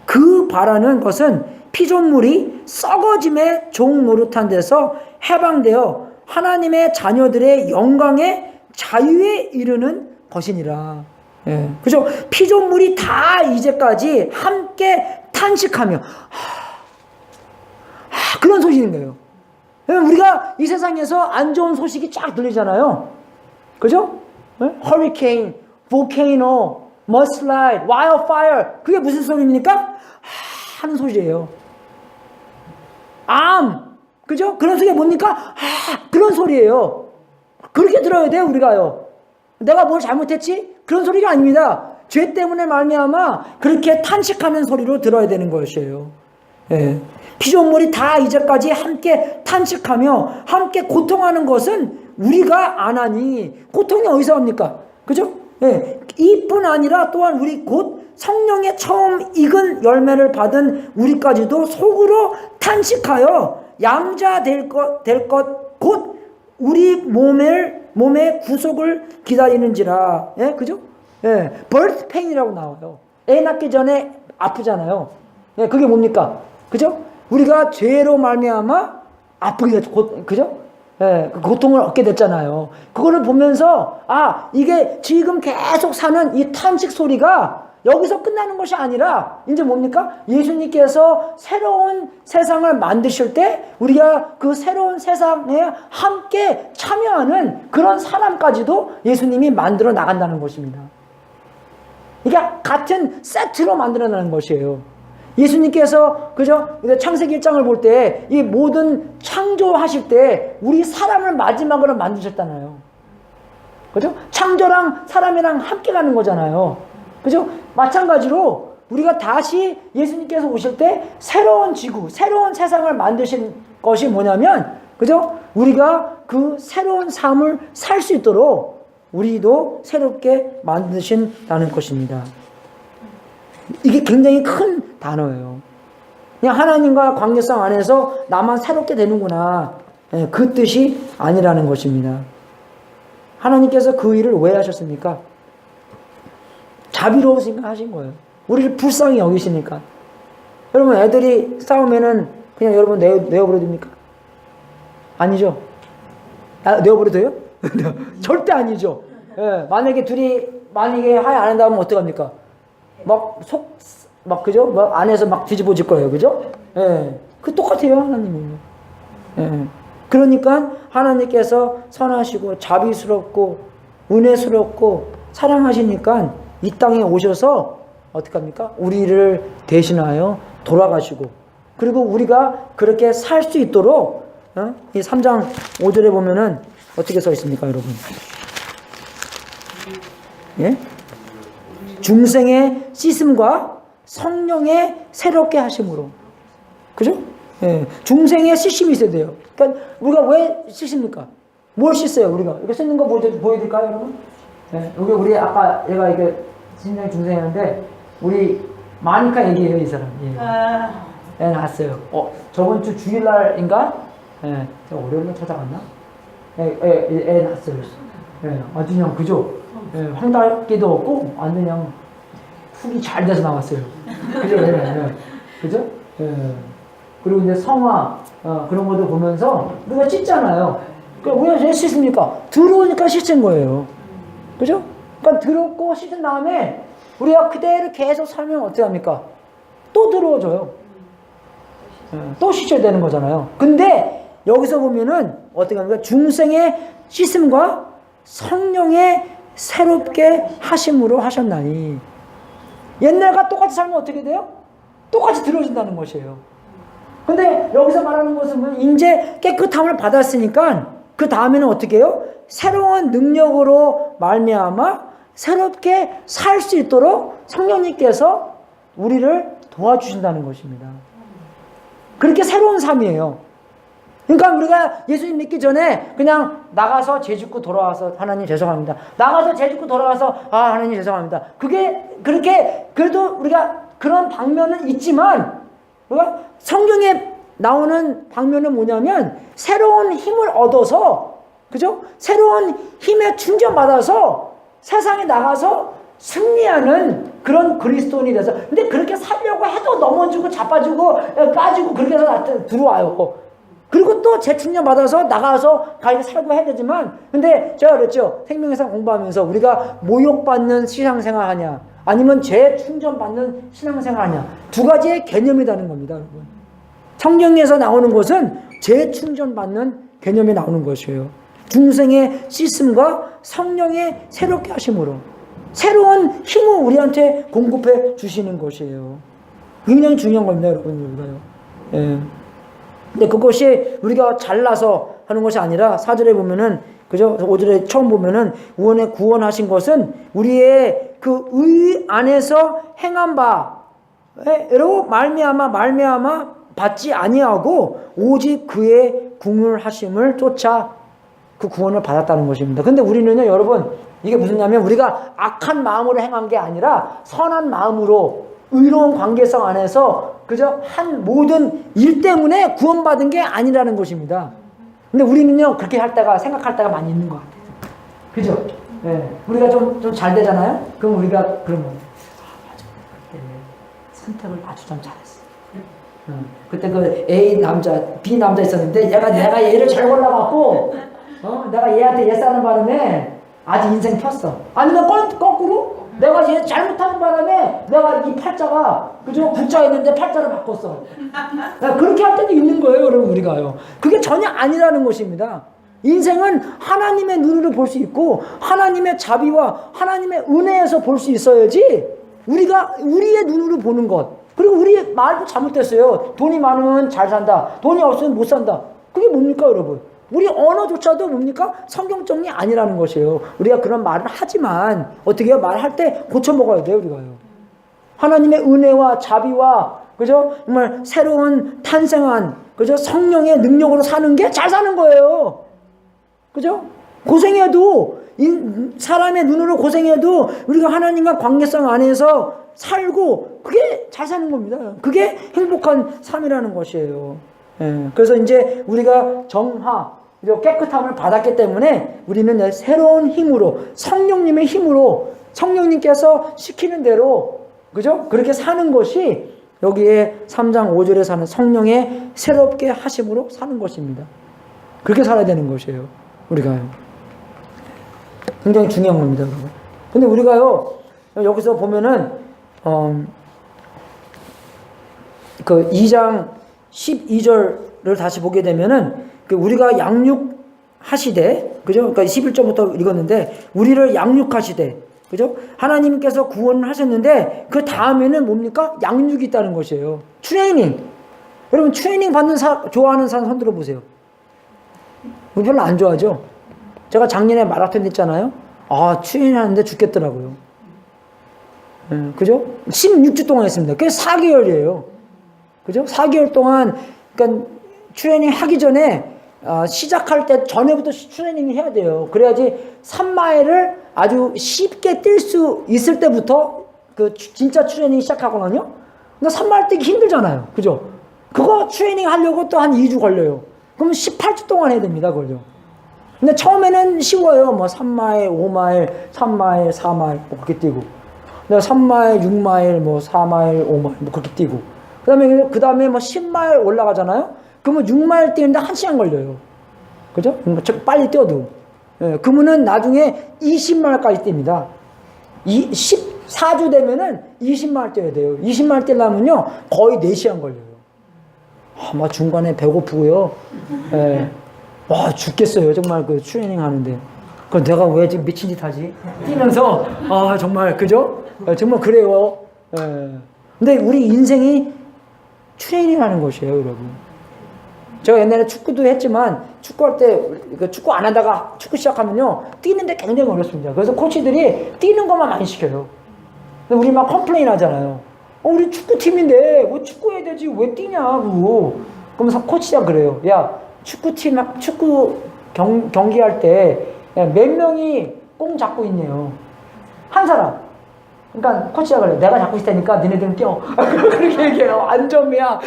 그 바라는 것은 피조물이 썩어짐의 종 노릇한 데서 해방되어 하나님의 자녀들의 영광의 자유에 이르는 것이니라. 그죠? 피조물이 다 이제까지 함께 탄식하며 그런 소식인 거예요. 우리가 이 세상에서 안 좋은 소식이 쫙 들리잖아요. 그죠? 허리케인, 볼케이노, 머슬라이드, 와일드파이어. 그게 무슨 소리입니까? 하는 소리예요. 암. 그죠? 그런 소리가 뭡니까? 그런 소리예요. 그렇게 들어야 돼요, 우리가요. 내가 뭘 잘못했지? 그런 소리가 아닙니다. 죄 때문에 말미암아 그렇게 탄식하는 소리로 들어야 되는 것이에요. 피조물이 다 이제까지 함께 탄식하며 함께 고통하는 것은 우리가 안 하니. 고통이 어디서 옵니까? 그죠? 이뿐 아니라 또한 우리 곧 성령의 처음 익은 열매를 받은 우리까지도 속으로 탄식하여 양자 될 것 곧 우리 몸의 구속을 기다리는지라. 그죠? birth pain이라고 나와요. 애 낳기 전에 아프잖아요. 그게 뭡니까? 그죠? 우리가 죄로 말미암아 아프게 됐죠. 그죠? 그 고통을 얻게 됐잖아요. 그거를 보면서 이게 지금 계속 사는 이 탄식 소리가 여기서 끝나는 것이 아니라 이제 뭡니까? 예수님께서 새로운 세상을 만드실 때 우리가 그 새로운 세상에 함께 참여하는 그런 사람까지도 예수님이 만들어 나간다는 것입니다. 이게 같은 세트로 만들어내는 것이에요. 예수님께서, 그죠? 창세기 1장을 볼 때, 이 모든 창조하실 때, 우리 사람을 마지막으로 만드셨잖아요. 그죠? 창조랑 사람이랑 함께 가는 거잖아요. 그죠? 마찬가지로, 우리가 다시 예수님께서 오실 때, 새로운 지구, 새로운 세상을 만드신 것이 뭐냐면, 그죠? 우리가 그 새로운 삶을 살 수 있도록, 우리도 새롭게 만드신다는 것입니다. 이게 굉장히 큰 단어예요. 그냥 하나님과 관계성 안에서 나만 새롭게 되는구나. 예, 그 뜻이 아니라는 것입니다. 하나님께서 그 일을 왜 하셨습니까? 자비로우시니까 하신 거예요. 우리를 불쌍히 여기시니까. 여러분 애들이 싸우면은 그냥 여러분 내어버려 둡니까? 아니죠. 내어버려도요? 절대 아니죠. 예, 만약에 둘이 화해 안 한다면 어떡합니까? 그죠? 막 안에서 막 뒤집어질 거예요. 그죠? 예. 그 똑같아요, 하나님이. 예. 그러니까 하나님께서 선하시고 자비스럽고 은혜스럽고 사랑하시니까 이 땅에 오셔서 어떡합니까? 우리를 대신하여 돌아가시고 그리고 우리가 그렇게 살 수 있도록 이 3장 5절에 보면은 어떻게 써 있습니까, 여러분? 예? 중생의 씻음과 성령의 새롭게 하심으로. 그죠? 예. 중생의 씻음이 있어야 돼요. 그러니까 우리가 왜 씻습니까? 뭘 씻어요, 우리가? 이거 씻는 거 보여드릴까요, 여러분? 예. 여기 우리 아까 얘가 이게 신장 중생이었는데 우리 마니까 얘기해요, 이 사람. 예. 애 낳았어요. 저번 주 주일날인가? 예. 제가 월요일날 찾아갔나? 애 낳았어요. 예. 아주 그냥 그죠? 예. 황달기도 없고 완전 그냥 훅이 잘 돼서 나왔어요. 그죠? 예. 예. 그죠? 예. 그리고 이제 성화 그런 것도 보면서 우리가 씻잖아요. 그러니까 우리가 왜 씻습니까? 들어오니까 씻은 거예요. 그죠? 그러니까 들었고 씻은 다음에 우리가 그대로 계속 살면 어떻게 합니까? 또 들어오져요. 또 씻어야 되는 거잖아요. 근데 여기서 보면은 어떻게 합니까? 중생의 씻음과 성령의 새롭게 하심으로 하셨나니. 옛날과 똑같이 살면 어떻게 돼요? 똑같이 들어진다는 것이에요. 근데 여기서 말하는 것은 이제 깨끗함을 받았으니까 그 다음에는 어떻게 해요? 새로운 능력으로 말미암아 새롭게 살 수 있도록 성령님께서 우리를 도와주신다는 것입니다. 그렇게 새로운 삶이에요. 그러니까 우리가 예수님 믿기 전에 그냥 나가서 죄 짓고 돌아와서 하나님 죄송합니다. 나가서 죄 짓고 돌아와서 하나님 죄송합니다. 그게 그렇게 그래도 우리가 그런 방면은 있지만 우리가 성경에 나오는 방면은 뭐냐면 새로운 힘을 얻어서 그죠? 새로운 힘에 충전받아서 세상에 나가서 승리하는 그런 그리스도인이 돼서 근데 그렇게 살려고 해도 넘어지고 자빠지고 빠지고 그렇게 해서 들어와요. 그리고 또 재충전 받아서 나가서 가서 살고 해야 되지만 근데 제가 그랬죠. 생명의상 공부하면서 우리가 모욕받는 신앙생활 하냐 아니면 재충전받는 신앙생활 하냐 두 가지의 개념이라는 겁니다. 여러분. 성경에서 나오는 것은 재충전받는 개념이 나오는 것이에요. 중생의 씻음과 성령의 새롭게 하심으로 새로운 힘을 우리한테 공급해 주시는 것이에요. 굉장히 중요한 겁니다, 여러분. 우리가요. 예. 근데 그것이 우리가 잘나서 하는 것이 아니라 4절에 보면은 그죠? 5절에 처음 보면은 구원하신 것은 우리의 그 의 안에서 행한 바로 말미암아 받지 아니하고 오직 그의 궁을하심을 쫓아 그 구원을 받았다는 것입니다. 근데 우리는요, 여러분, 이게 무슨냐면 우리가 악한 마음으로 행한 게 아니라 선한 마음으로 의로운 관계성 안에서 그저 한 모든 일 때문에 구원받은 게 아니라는 것입니다. 근데 우리는요, 그렇게 생각할 때가 많이 있는 것 같아요. 그죠? 네. 우리가 좀 잘 되잖아요? 그럼 우리가 그러면, 맞아. 그때 선택을 아주 좀 잘했어. 그때 그 B 남자 있었는데, 내가 얘를 잘 골라갖고, 내가 얘한테 얘 싸는 바람에 아주 인생 폈어. 아니면 거꾸로? 내가 얘 잘못하는 바람에 내가 이 팔자가 그죠? 붙자였는데 팔자를 바꿨어. 그렇게 할 때도 있는 거예요, 여러분. 우리가요. 그게 전혀 아니라는 것입니다. 인생은 하나님의 눈으로 볼 수 있고 하나님의 자비와 하나님의 은혜에서 볼 수 있어야지 우리가 우리의 눈으로 보는 것. 그리고 우리 말도 잘못됐어요. 돈이 많으면 잘 산다. 돈이 없으면 못 산다. 그게 뭡니까, 여러분? 우리 언어조차도 뭡니까? 성경적이 아니라는 것이에요. 우리가 그런 말을 하지만 어떻게 해요? 말할 때 고쳐 먹어야 돼요, 우리가요. 하나님의 은혜와 자비와 그죠? 정말 새로운 탄생한 그죠? 성령의 능력으로 사는 게 잘 사는 거예요. 그죠? 고생해도 사람의 눈으로 고생해도 우리가 하나님과 관계성 안에서 살고 그게 잘 사는 겁니다. 그게 행복한 삶이라는 것이에요. 예, 그래서 이제 우리가 정화, 깨끗함을 받았기 때문에 우리는 새로운 힘으로, 성령님의 힘으로, 성령님께서 시키는 대로, 그죠? 그렇게 사는 것이 여기에 3장 5절에 사는 성령의 새롭게 하심으로 사는 것입니다. 그렇게 살아야 되는 것이에요. 우리가요. 굉장히 중요한 겁니다, 여러분. 근데 우리가요, 여기서 보면은, 그 2장 12절을 다시 보게 되면은, 우리가 양육하시되, 그죠? 그러니까 11절부터 읽었는데, 우리를 양육하시되, 그죠? 하나님께서 구원을 하셨는데, 그 다음에는 뭡니까? 양육이 있다는 것이에요. 트레이닝. 여러분, 트레이닝 받는 좋아하는 사람 손 들어보세요. 별로 안 좋아하죠? 제가 작년에 마라톤 했잖아요? 트레이닝 하는데 죽겠더라고요. 그죠? 16주 동안 했습니다. 그게 4개월이에요. 그죠? 4개월 동안, 그러니까 트레이닝 하기 전에, 시작할 때 전에부터 트레이닝을 해야 돼요. 그래야지 3마일을 아주 쉽게 뛸 수 있을 때부터 진짜 트레이닝 시작하거든요. 근데 3마일 뛰기 힘들잖아요. 그죠? 그거 트레이닝 하려고 또 한 2주 걸려요. 그러면 18주 동안 해야 됩니다. 그걸요. 근데 처음에는 쉬워요. 3마일, 5마일, 3마일, 4마일, 그렇게 뛰고. 3마일, 6마일, 4마일, 5마일, 그렇게 뛰고. 그 다음에 10마일 올라가잖아요? 그러면 6마일 뛰는데 1시간 걸려요. 그죠? 빨리 뛰어도. 예, 그러면은 나중에 20마일까지 뜁니다. 14주 되면은 20마일 뛰어야 돼요. 20마일 뛰려면요, 거의 4시간 걸려요. 중간에 배고프고요. 예. 죽겠어요. 정말 트레이닝 하는데. 내가 왜 지금 미친 짓 하지? 뛰면서, 정말, 그죠? 정말 그래요. 예. 근데 우리 인생이 트레이닝 하는 것이에요, 여러분. 제가 옛날에 축구도 했지만, 축구할 때, 축구 안 하다가 축구 시작하면요, 뛰는데 굉장히 어렵습니다. 그래서 코치들이 뛰는 것만 많이 시켜요. 근데 우리 막 컴플레인 하잖아요. 우리 축구팀인데, 뭐 축구해야 되지, 왜 뛰냐고. 그러면서 코치가 그래요. 야, 축구 경기할 때, 몇 명이 공 잡고 있네요. 한 사람. 그러니까 코치가 그래요. 내가 잡고 있을 테니까 너네들은 뛰어. 그렇게 얘기해요. 안점이야.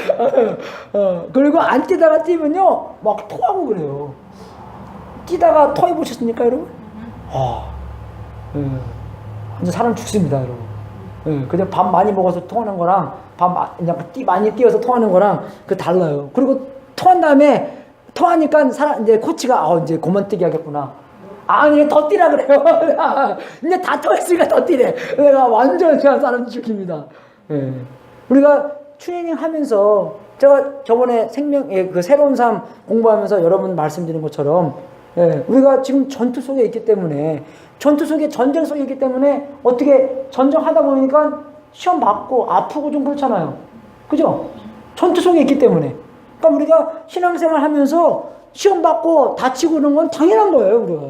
그리고 안 뛰다가 뛰면요, 막 토하고 그래요. 뛰다가 토해보셨습니까, 여러분? 완전 사람 죽습니다, 여러분. 그냥 밥 많이 먹어서 토하는 거랑 그냥 많이 뛰어서 토하는 거랑 달라요. 그리고 토한 다음에 토하니까 이제 코치가 이제 그만 뛰게 하겠구나. 아니, 더 뛰라 그래요. 이제 다 토했으니까 더 뛰래. 내가 완전 그냥 사람 죽입니다. 예. 우리가 트레이닝 하면서, 제가 저번에 새로운 삶 공부하면서 여러분 말씀드린 것처럼, 우리가 지금 전투 속에 있기 때문에, 전쟁 속에 있기 때문에, 어떻게 전쟁하다 보니까 시험 받고 아프고 좀 그렇잖아요. 그죠? 전투 속에 있기 때문에. 그러니까 우리가 신앙생활 하면서 시험 받고 다치고 그런 건 당연한 거예요, 우리가.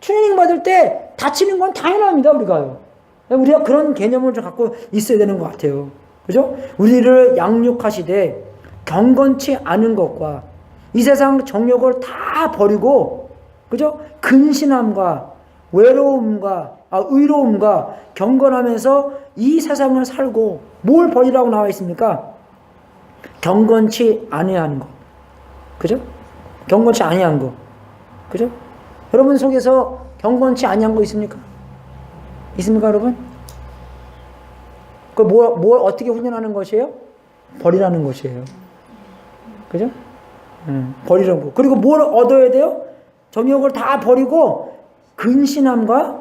트레이닝 받을 때 다치는 건 당연합니다, 우리가요. 우리가 그런 개념을 좀 갖고 있어야 되는 것 같아요. 그죠? 우리를 양육하시되 경건치 않은 것과 이 세상 정욕을 다 버리고, 그죠? 근신함과 외로움과 의로움과 경건하면서 이 세상을 살고, 뭘 버리라고 나와 있습니까? 경건치 아니한 것. 그죠? 경건치 아니한 거. 그죠? 여러분 속에서 경건치 아니한 거 있습니까? 있습니까, 여러분? 뭘 어떻게 훈련하는 것이에요? 버리라는 것이에요. 그죠? 버리라는 거. 그리고 뭘 얻어야 돼요? 정욕을 다 버리고 근신함과,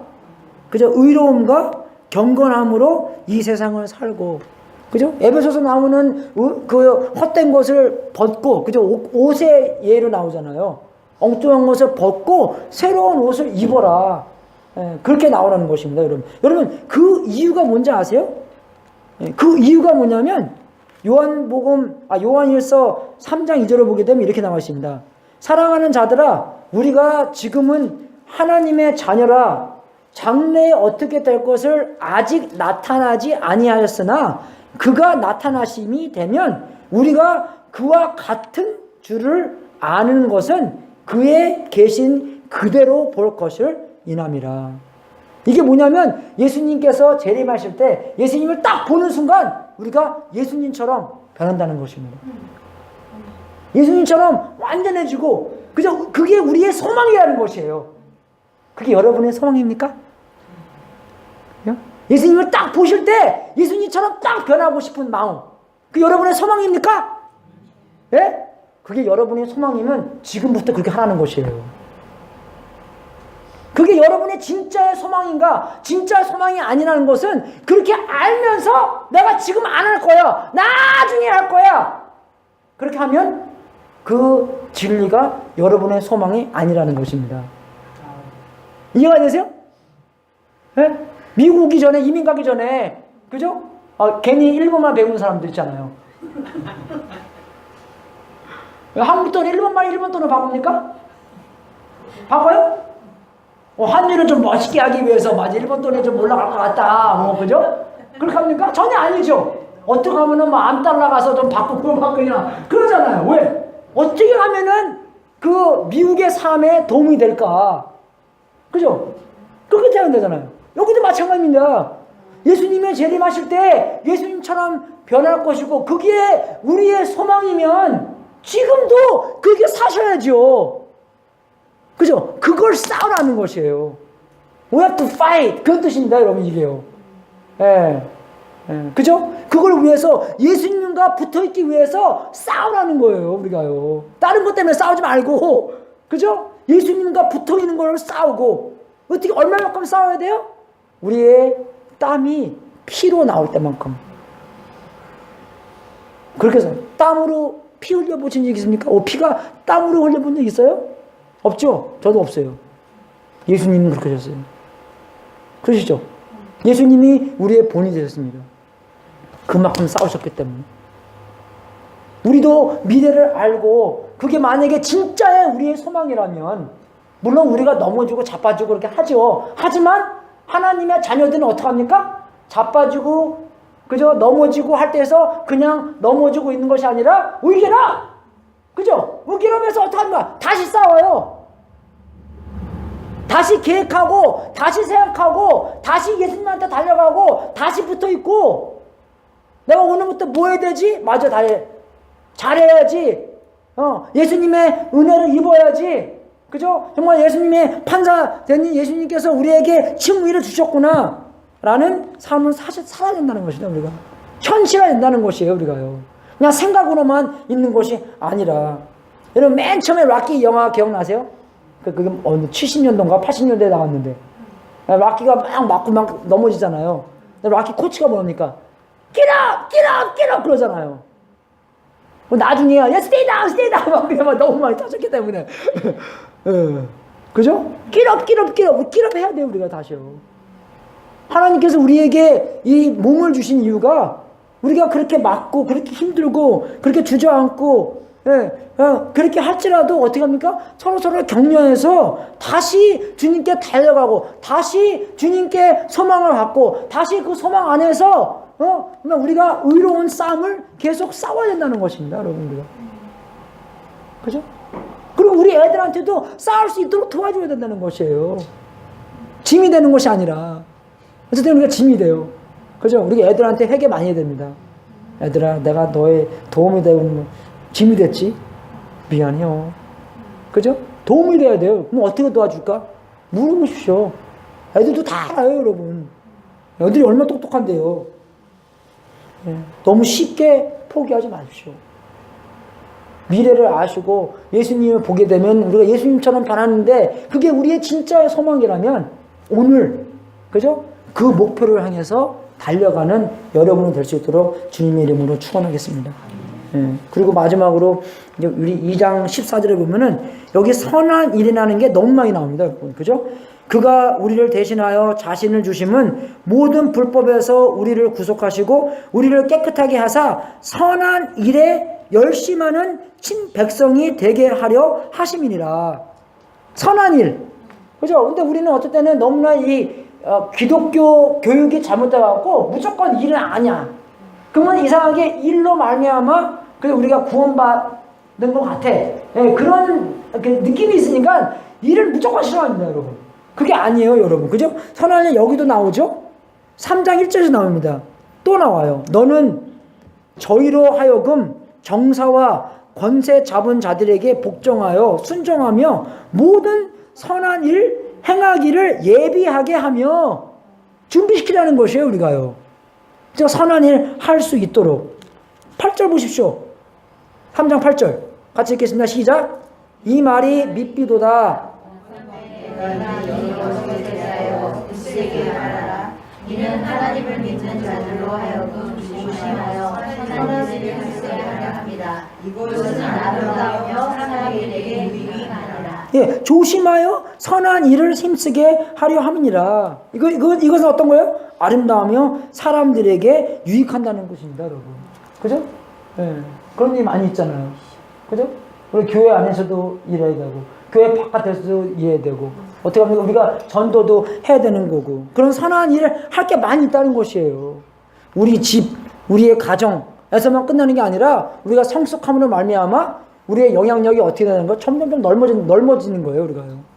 그죠? 의로움과 경건함으로 이 세상을 살고, 그죠? 에베소서 나오는 헛된 것을 벗고, 그죠? 옷의 예로 나오잖아요. 엉뚱한 것을 벗고 새로운 옷을 입어라. 그렇게 나오라는 것입니다, 여러분. 여러분, 그 이유가 뭔지 아세요? 그 이유가 뭐냐면, 요한일서 3장 2절을 보게 되면 이렇게 나와 있습니다. 사랑하는 자들아, 우리가 지금은 하나님의 자녀라. 장래에 어떻게 될 것을 아직 나타나지 아니하였으나 그가 나타나심이 되면 우리가 그와 같은 줄을 아는 것은 그의 계신 그대로 볼 것을 인함이라. 이게 뭐냐면, 예수님께서 재림하실 때 예수님을 딱 보는 순간 우리가 예수님처럼 변한다는 것입니다. 예수님처럼 완전해지고, 그죠? 그게 우리의 소망이라는 것이에요. 그게 여러분의 소망입니까? 예수님을 딱 보실 때 예수님처럼 딱 변하고 싶은 마음, 그게 여러분의 소망입니까? 예? 그게 여러분의 소망이면 지금부터 그렇게 하라는 것이에요. 그게 여러분의 진짜의 소망인가, 진짜의 소망이 아니라는 것은 그렇게 알면서 내가 지금 안 할 거야, 나중에 할 거야, 그렇게 하면 그 진리가 여러분의 소망이 아니라는 것입니다. 이해가 되세요? 네? 미국 오기 전에, 이민 가기 전에, 그죠? 괜히 일본만 배우는 사람들 있잖아요. 한국 돈 일본만 일본 돈으로 바꿉니까? 바꿔요? 환율을 좀 멋있게 하기 위해서 맞아, 일본 돈에 좀 올라갈 것 같다, 그죠? 그렇게 합니까? 전혀 아니죠. 어떻게 하면은 암달러 가서 좀 바꾸고 막 그냥 그러잖아요. 왜? 어떻게 하면은 그 미국의 삶에 도움이 될까? 그죠? 그렇게 되면 되잖아요. 여기도 마찬가지입니다. 예수님의 재림하실 때 예수님처럼 변할 것이고, 그게 우리의 소망이면 지금도 그게 사셔야죠. 그죠? 그걸 싸우라는 것이에요. We have to fight. 그런 뜻입니다, 여러분, 이게요. 예. 그죠? 그걸 위해서, 예수님과 붙어 있기 위해서 싸우라는 거예요, 우리가요. 다른 것 때문에 싸우지 말고, 그죠? 예수님과 붙어 있는 걸 싸우고, 어떻게, 얼마만큼 싸워야 돼요? 우리의 땀이 피로 나올 때만큼. 그렇게 해서, 땀으로 피 흘려보신 적 있습니까? 피가 땀으로 흘려본 적 있어요? 없죠? 저도 없어요. 예수님은 그렇게 하셨어요. 그러시죠? 예수님이 우리의 본이 되셨습니다. 그만큼 싸우셨기 때문에. 우리도 미래를 알고, 그게 만약에 진짜의 우리의 소망이라면, 물론 우리가 넘어지고 자빠지고 그렇게 하죠. 하지만 하나님의 자녀들은 어떡합니까? 자빠지고, 그죠? 넘어지고 할 때에서 그냥 넘어지고 있는 것이 아니라 의기라! 그죠? 의기라면서 어떡합니까? 다시 싸워요. 다시 계획하고, 다시 생각하고, 다시 예수님한테 달려가고, 다시 붙어 있고, 내가 오늘부터 뭐 해야 되지? 맞아, 잘해야지. 예수님의 은혜를 입어야지. 그죠? 정말 예수님의 판사 되는 예수님께서 우리에게 칭의를 주셨구나. 라는 삶을 사실 살아야 된다는 것이다, 우리가. 현실화 된다는 것이에요, 우리가요. 그냥 생각으로만 있는 것이 아니라. 여러분, 맨 처음에 락키 영화 기억나세요? 그게 70년도인가 80년대에 나왔는데. 락키가 막 맞고 막 넘어지잖아요. 락키 코치가 뭐합니까? Get up! 그러잖아요. 나중에, stay down! 막 그냥 너무 많이 터졌기 때문에. 그죠? Get up 해야 돼요, 우리가 다시요. 하나님께서 우리에게 이 몸을 주신 이유가, 우리가 그렇게 맞고, 그렇게 힘들고, 그렇게 주저앉고, 그렇게 할지라도 어떻게 합니까? 서로 격려해서 다시 주님께 달려가고, 다시 주님께 소망을 갖고, 다시 그 소망 안에서 우리가 의로운 싸움을 계속 싸워야 된다는 것입니다, 여러분들. 그죠? 그리고 우리 애들한테도 싸울 수 있도록 도와줘야 된다는 것이에요. 짐이 되는 것이 아니라. 어쨌든 우리가 짐이 돼요. 그죠? 우리 애들한테 회개 많이 해야 됩니다. 애들아, 내가 너의 도움이 되는 짐이 됐지? 미안해요. 그죠? 도움이 돼야 돼요. 그럼 어떻게 도와줄까? 물어보십시오. 애들도 다 알아요, 여러분. 애들이 얼마나 똑똑한데요. 너무 쉽게 포기하지 마십시오. 미래를 아시고 예수님을 보게 되면 우리가 예수님처럼 변하는데, 그게 우리의 진짜의 소망이라면 오늘, 그죠? 그 목표를 향해서 달려가는 여러분이 될 수 있도록 주님의 이름으로 축원하겠습니다. 그리고 마지막으로 우리 2장 14절에 보면은 여기 선한 일이라는 게 너무 많이 나옵니다, 여러분. 그죠? 그가 우리를 대신하여 자신을 주심은 모든 불법에서 우리를 구속하시고 우리를 깨끗하게 하사 선한 일에 열심하는 친백성이 되게 하려 하심이니라. 선한 일. 그죠? 근데 우리는 어떨 때는 너무나 기독교 교육이 잘못돼갖고 무조건 일은 아니야. 그러면 이상하게 일로 말미암아 그래서 우리가 구원받는 것 같아. 그런 느낌이 있으니까 일을 무조건 싫어합니다, 여러분. 그게 아니에요, 여러분. 그죠? 선한 일 여기도 나오죠? 3장 1절에서 나옵니다. 또 나와요. 너는 저희로 하여금 정사와 권세 잡은 자들에게 복종하여 순종하며 모든 선한 일 행하기를 예비하게 하며 준비시키라는 것이에요, 우리가요. 저 선한 일 할 수 있도록. 8절 보십시오. 3장 8절. 같이 읽겠습니다. 시작. 이 말이 밉비도다. 이는 하나님을 믿는 자들로 하여금 조심하여 선한 일을 하게 하려 합니다. 이것은 아름다우며 사람에게 유익하니라. 예, 조심하여 선한 일을 힘쓰게 하려 함이니라. 이것은 어떤 거예요? 아름다우며 사람들에게 유익한다는 것입니다, 여러분. 그죠? 예, 그런 일이 많이 있잖아요. 그죠? 우리 교회 안에서도 일해야 되고, 교회 바깥에서도 일해야 되고, 어떻게 하면 우리가 전도도 해야 되는 거고, 그런 선한 일을 할 게 많이 있다는 것이에요. 우리 집, 우리의 가정에서만 끝나는 게 아니라, 우리가 성숙함으로 말미암아 우리의 영향력이 어떻게 되는 거? 점점점 넓어지는 거예요, 우리가요.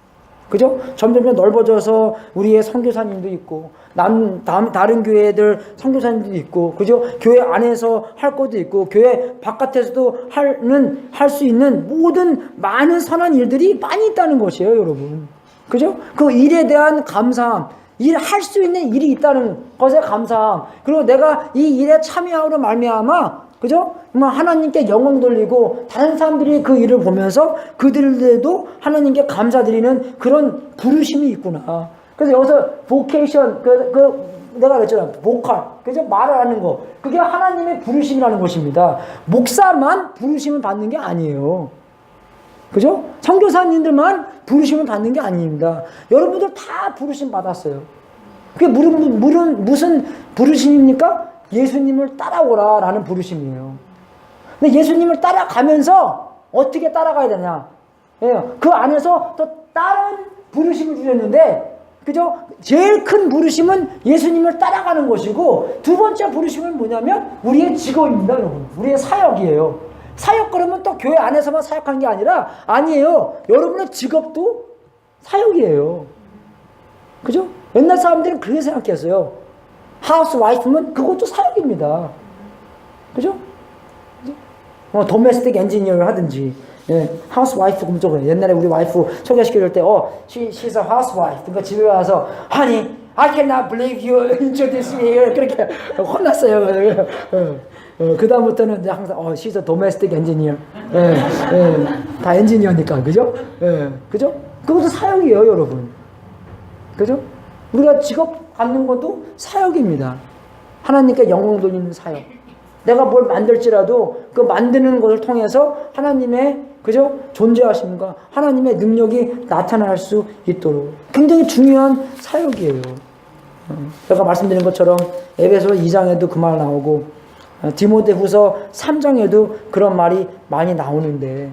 그죠? 점점점 넓어져서 우리의 선교사님도 있고, 다른 교회들 선교사님도 있고, 그죠? 교회 안에서 할 것도 있고, 교회 바깥에서도 할 수 있는 모든 많은 선한 일들이 많이 있다는 것이에요, 여러분. 그죠? 그 일에 대한 감사함, 할 수 있는 일이 있다는 것에 감사함, 그리고 내가 이 일에 참여함으로 말미암아, 그죠? 하나님께 영광 돌리고 다른 사람들이 그 일을 보면서 그들도 하나님께 감사드리는 그런 부르심이 있구나. 그래서 여기서 vocation, 내가 그랬잖아. 보컬, 그죠? 말을 하는 거. 그게 하나님의 부르심이라는 것입니다. 목사만 부르심을 받는 게 아니에요. 그죠? 선교사님들만 부르심을 받는 게 아닙니다. 여러분들 다 부르심 받았어요. 그게 무슨 부르심입니까? 예수님을 따라오라 라는 부르심이에요. 근데 예수님을 따라가면서 어떻게 따라가야 되냐? 그 안에서 또 다른 부르심을 주셨는데, 그죠? 제일 큰 부르심은 예수님을 따라가는 것이고, 두 번째 부르심은 뭐냐면 우리의 직업입니다, 여러분. 우리의 사역이에요. 사역 그러면 또 교회 안에서만 사역하는 게 아니에요. 여러분의 직업도 사역이에요. 그죠? 옛날 사람들은 그렇게 생각했어요. 하우스와이프면 그것도 사역입니다. 그죠? 도메스틱 엔지니어를 하든지, 하우스와이프 그럼 좀 옛날에 우리 와이프 소개시켜줄 때, she's a housewife. 그러니까 집에 와서, honey, I cannot believe you introduced me here. 그렇게 혼났어요. 그 다음부터는 이제 항상, she's a domestic engineer. 다 엔지니어니까, 그죠? 그죠? 그것도 사역이에요, 여러분. 그죠? 우리가 직업 갖는 것도 사역입니다. 하나님께 영광 돌리는 사역. 내가 뭘 만들지라도 그 만드는 것을 통해서 하나님의, 그죠? 존재하심과 하나님의 능력이 나타날 수 있도록 굉장히 중요한 사역이에요. 제가 말씀드린 것처럼 에베소 2장에도 그 말 나오고, 디모데후서 3장에도 그런 말이 많이 나오는데,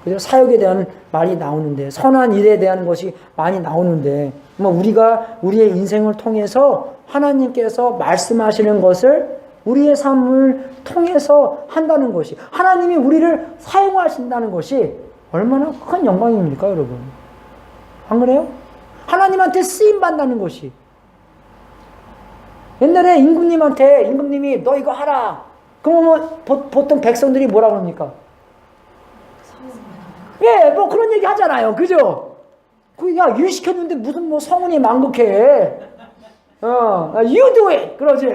그죠? 사역에 대한 말이 나오는데, 선한 일에 대한 것이 많이 나오는데, 우리가 우리의 인생을 통해서 하나님께서 말씀하시는 것을 우리의 삶을 통해서 한다는 것이, 하나님이 우리를 사용하신다는 것이 얼마나 큰 영광입니까, 여러분? 안 그래요? 하나님한테 쓰임받는다는 것이. 옛날에 임금님이 너 이거 하라. 그러면 보통 백성들이 뭐라 그럽니까? 뭐 그런 얘기 하잖아요. 그죠? 야, 일 시켰는데 무슨 성운이 망극해. You do it! 그러지.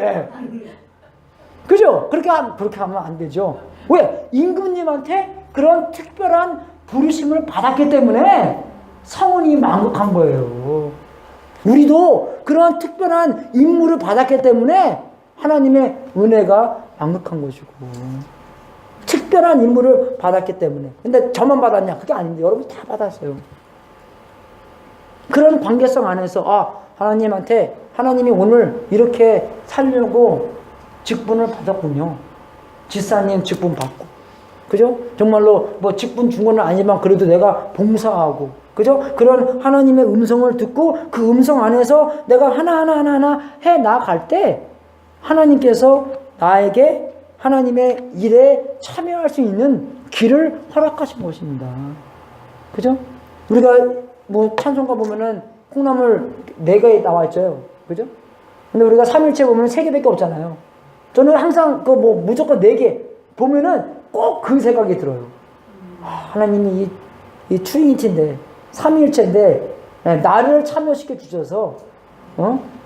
그죠? 그렇게 하면 안 되죠. 왜? 임금님한테 그런 특별한 부르심을 받았기 때문에 성운이 망극한 거예요. 우리도 그런 특별한 임무를 받았기 때문에 하나님의 은혜가 망극한 것이고, 특별한 임무를 받았기 때문에. 근데 저만 받았냐? 그게 아닌데 여러분 다 받았어요. 그런 관계성 안에서 하나님이 오늘 이렇게 살려고 직분을 받았군요. 집사님 직분 받고, 그죠? 정말로 직분 준 건 아니지만 그래도 내가 봉사하고, 그죠? 그런 하나님의 음성을 듣고 그 음성 안에서 내가 하나하나 해 나갈 때 하나님께서 나에게 하나님의 일에 참여할 수 있는 길을 허락하신 것입니다. 그죠? 우리가 찬송가 보면은 콩나물 4개 나와 있죠. 그죠? 근데 우리가 3일째 보면 3개밖에 없잖아요. 저는 항상 무조건 4개 보면은 꼭 그 생각이 들어요. 하나님이 이 트리니티인데, 삼위일체인데, 나를 참여시켜 주셔서,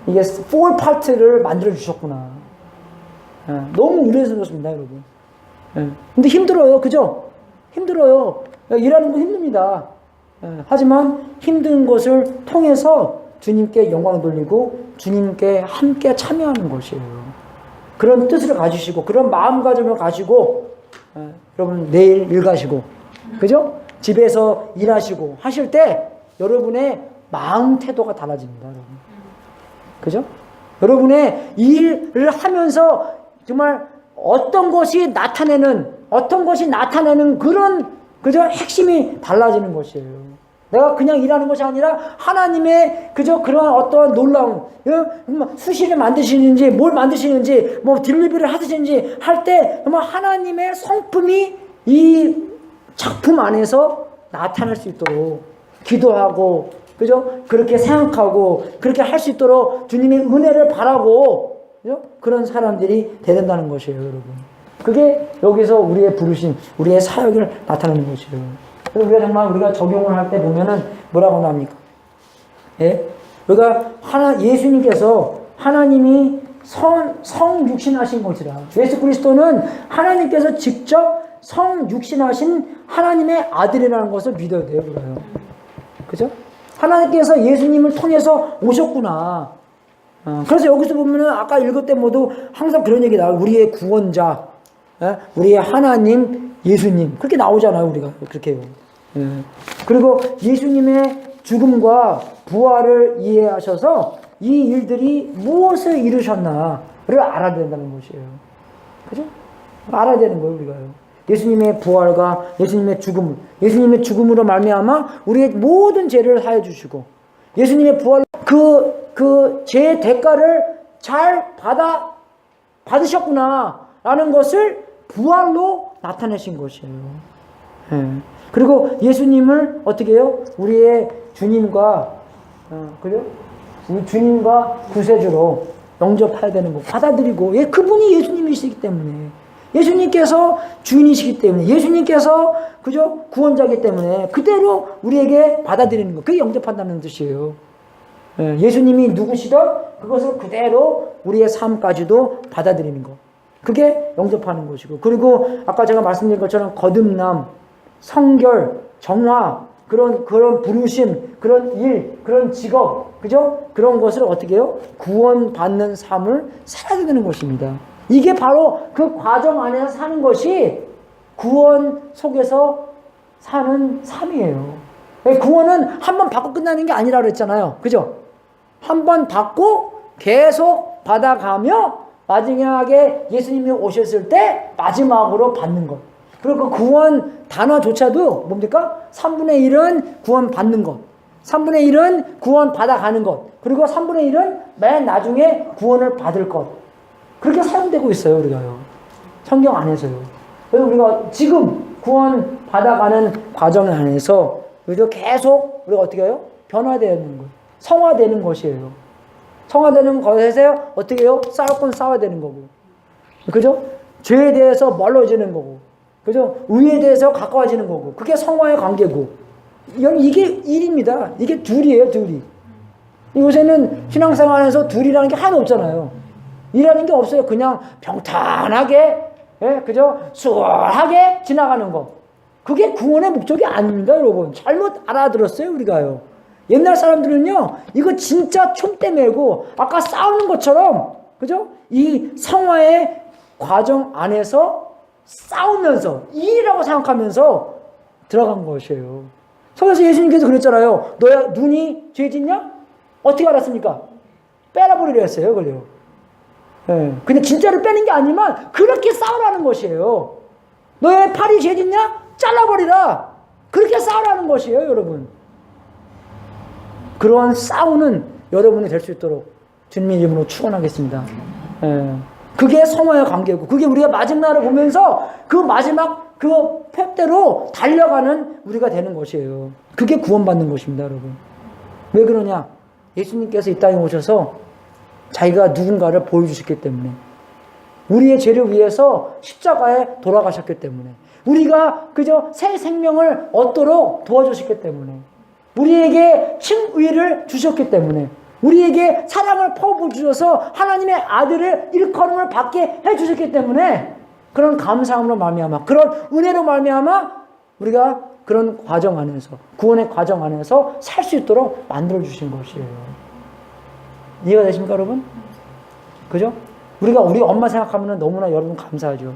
이게 4 파트를 만들어 주셨구나. 너무 은혜스럽습니다, 여러분. 근데 힘들어요, 그죠? 힘들어요. 일하는 거 힘듭니다. 하지만 힘든 것을 통해서 주님께 영광 돌리고 주님께 함께 참여하는 것이에요. 그런 뜻을 가지시고 그런 마음가짐을 가지고 여러분 내일 일 가시고 그죠? 집에서 일하시고 하실 때 여러분의 마음 태도가 달라집니다. 여러분. 그죠? 여러분의 일을 하면서 정말 어떤 것이 나타내는 그런 그저 핵심이 달라지는 것이에요. 내가 그냥 일하는 것이 아니라 하나님의 그저 그런 어떠한 놀라운 수시를 만드시는지 뭘 만드시는지 뭐 딜리버리를 하시는지 할 때 정말 하나님의 성품이 이 작품 안에서 나타날 수 있도록 기도하고 그죠? 그렇게 생각하고 그렇게 할 수 있도록 주님의 은혜를 바라고 그죠? 그런 사람들이 되는다는 것이에요, 여러분. 그게 여기서 우리의 부르심, 우리의 사역을 나타내는 것이에요. 그래서 우리가 정말 우리가 적용을 할 때 보면은 뭐라고 나옵니까? 예? 우리가 예수님께서 하나님이 성육신하신 것이라. 예수 그리스도는 하나님께서 직접 성육신하신 하나님의 아들이라는 것을 믿어야 돼요, 그래요. 그죠? 하나님께서 예수님을 통해서 오셨구나. 그래서 여기서 보면은 아까 읽을 때 모두 항상 그런 얘기 나와요. 우리의 구원자, 우리의 하나님, 예수님. 그렇게 나오잖아요, 우리가. 그렇게 해요. 그리고 예수님의 죽음과 부활을 이해하셔서 이 일들이 무엇을 이루셨나를 알아야 된다는 것이에요. 그죠? 알아야 되는 거예요, 우리가요. 예수님의 부활과 예수님의 죽음, 예수님의 죽음으로 말미암아 우리의 모든 죄를 사해 주시고 예수님의 부활 그 죄의 대가를 잘 받으셨구나라는 것을 부활로 나타내신 것이에요. 그리고 예수님을 어떻게 해요? 우리의 주님과 그죠? 우리 주님과 구세주로 영접해야 되는 거, 받아들이고, 그분이 예수님이시기 때문에, 예수님께서 주인이시기 때문에, 예수님께서 그죠? 구원자이기 때문에 그대로 우리에게 받아들이는 거, 그게 영접한다는 뜻이에요. 예수님이 누구시든 그것을 그대로 우리의 삶까지도 받아들이는 거, 그게 영접하는 것이고, 그리고 아까 제가 말씀드린 것처럼 거듭남, 성결, 정화, 그런 부르심, 그런 일, 그런 직업, 그죠? 그런 것을 어떻게 해요? 구원받는 삶을 살아야 되는 것입니다. 이게 바로 그 과정 안에서 사는 것이 구원 속에서 사는 삶이에요. 구원은 한 번 받고 끝나는 게 아니라 그랬잖아요. 그죠? 한 번 받고 계속 받아가며 마지막에 예수님이 오셨을 때 마지막으로 받는 것. 그리고 그 구원 단어조차도 뭡니까? 3분의 1은 구원 받는 것, 3분의 1은 구원 받아가는 것, 그리고 3분의 1은 맨 나중에 구원을 받을 것. 그렇게 사용되고 있어요, 우리가요. 성경 안에서요. 그래서 우리가 지금 구원 받아가는 과정 안에서 우리가 계속 우리가 어떻게 해요? 변화되는 것, 성화되는 것이에요. 성화되는 것에서 어떻게 해요? 싸울 건 싸워야 되는 거고, 그죠? 죄에 대해서 멀어지는 거고, 그죠? 의에 대해서 가까워지는 거고, 그게 성화의 관계고, 이게 일입니다. 이게 둘이에요, 둘이. 요새는 신앙생활에서 둘이라는 게 하나도 없잖아요. 일하는 게 없어요. 그냥 평탄하게, 그죠? 수월하게 지나가는 거. 그게 구원의 목적이 아닙니다, 여러분. 잘못 알아들었어요, 우리가요. 옛날 사람들은요, 이거 진짜 총대 메고, 아까 싸우는 것처럼, 그죠? 이 성화의 과정 안에서 싸우면서, 일이라고 생각하면서 들어간 것이에요. 그래서 예수님께서 그랬잖아요. 너야 눈이 죄 짓냐? 어떻게 알았습니까? 빼라버리려 했어요, 그걸요. 근데 진짜로 빼는 게 아니면 그렇게 싸우라는 것이에요. 너의 팔이 죄 짓냐? 잘라버리라. 그렇게 싸우라는 것이에요, 여러분. 그러한 싸우는 여러분이 될 수 있도록 주님의 이름으로 축원하겠습니다. 그게 성화의 관계고, 그게 우리가 마지막을 보면서 그 마지막 그 팻대로 달려가는 우리가 되는 것이에요. 그게 구원받는 것입니다, 여러분. 왜 그러냐? 예수님께서 이 땅에 오셔서 자기가 누군가를 보여주셨기 때문에, 우리의 죄를 위해서 십자가에 돌아가셨기 때문에, 우리가 그저 새 생명을 얻도록 도와주셨기 때문에, 우리에게 칭의를 주셨기 때문에, 우리에게 사랑을 퍼부으셔서 하나님의 아들을 일컬음을 받게 해주셨기 때문에, 그런 감사함으로 말미암아, 그런 은혜로 말미암아 우리가 그런 과정 안에서, 구원의 과정 안에서 살 수 있도록 만들어주신 것이에요. 이해가 되십니까, 여러분? 그죠? 우리가 우리 엄마 생각하면 너무나 여러분 감사하죠.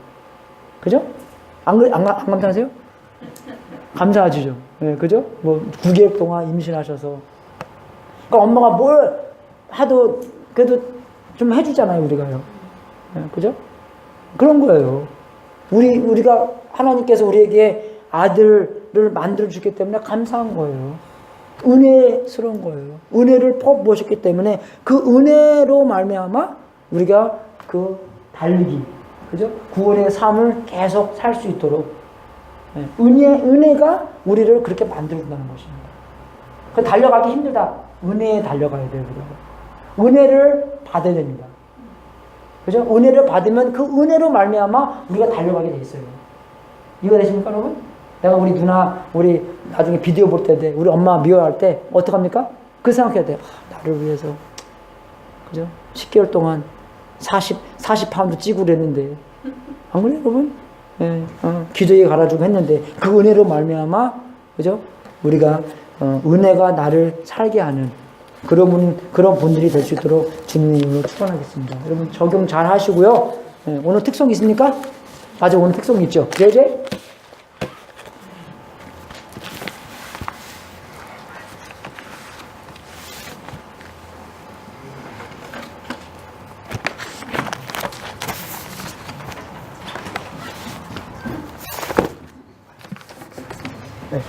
그죠? 안 감사하세요? 감사하시죠. 네, 그죠? 뭐 9개월 동안 임신하셔서. 그러니까 엄마가 뭘 하도 그래도 좀 해주잖아요, 우리가요. 네, 그죠? 그런 거예요. 우리가 하나님께서 우리에게 아들을 만들어 주기 때문에 감사한 거예요. 은혜스러운 거예요. 은혜를 퍼부으셨기 때문에 그 은혜로 말미암아 우리가 그 달리기, 그죠? 구원의 삶을 계속 살 수 있도록 은혜가 우리를 그렇게 만들어준다는 것입니다. 그 달려가기 힘들다. 은혜에 달려가야 돼요. 우리가. 은혜를 받아야 됩니다. 그죠? 은혜를 받으면 그 은혜로 말미암아 우리가 달려가게 돼 있어요. 이해가 되십니까, 여러분? 내가 우리 누나, 우리 나중에 비디오 볼 때, 우리 엄마 미워할 때 어떡합니까? 그 생각해야 돼요. 나를 위해서, 그죠? 10개월 동안 40파운드 찌고 그랬는데, 안 그래요, 여러분? 예, 기도에 갈아주고 했는데, 그 은혜로 말미암아, 그죠? 우리가, 은혜가 나를 살게 하는 그런 분들이 될 수 있도록 주님의 이름으로 축원하겠습니다. 여러분 적용 잘 하시고요. 예, 오늘 특송 있습니까? 아직 오늘 특송 있죠? 제제? 네.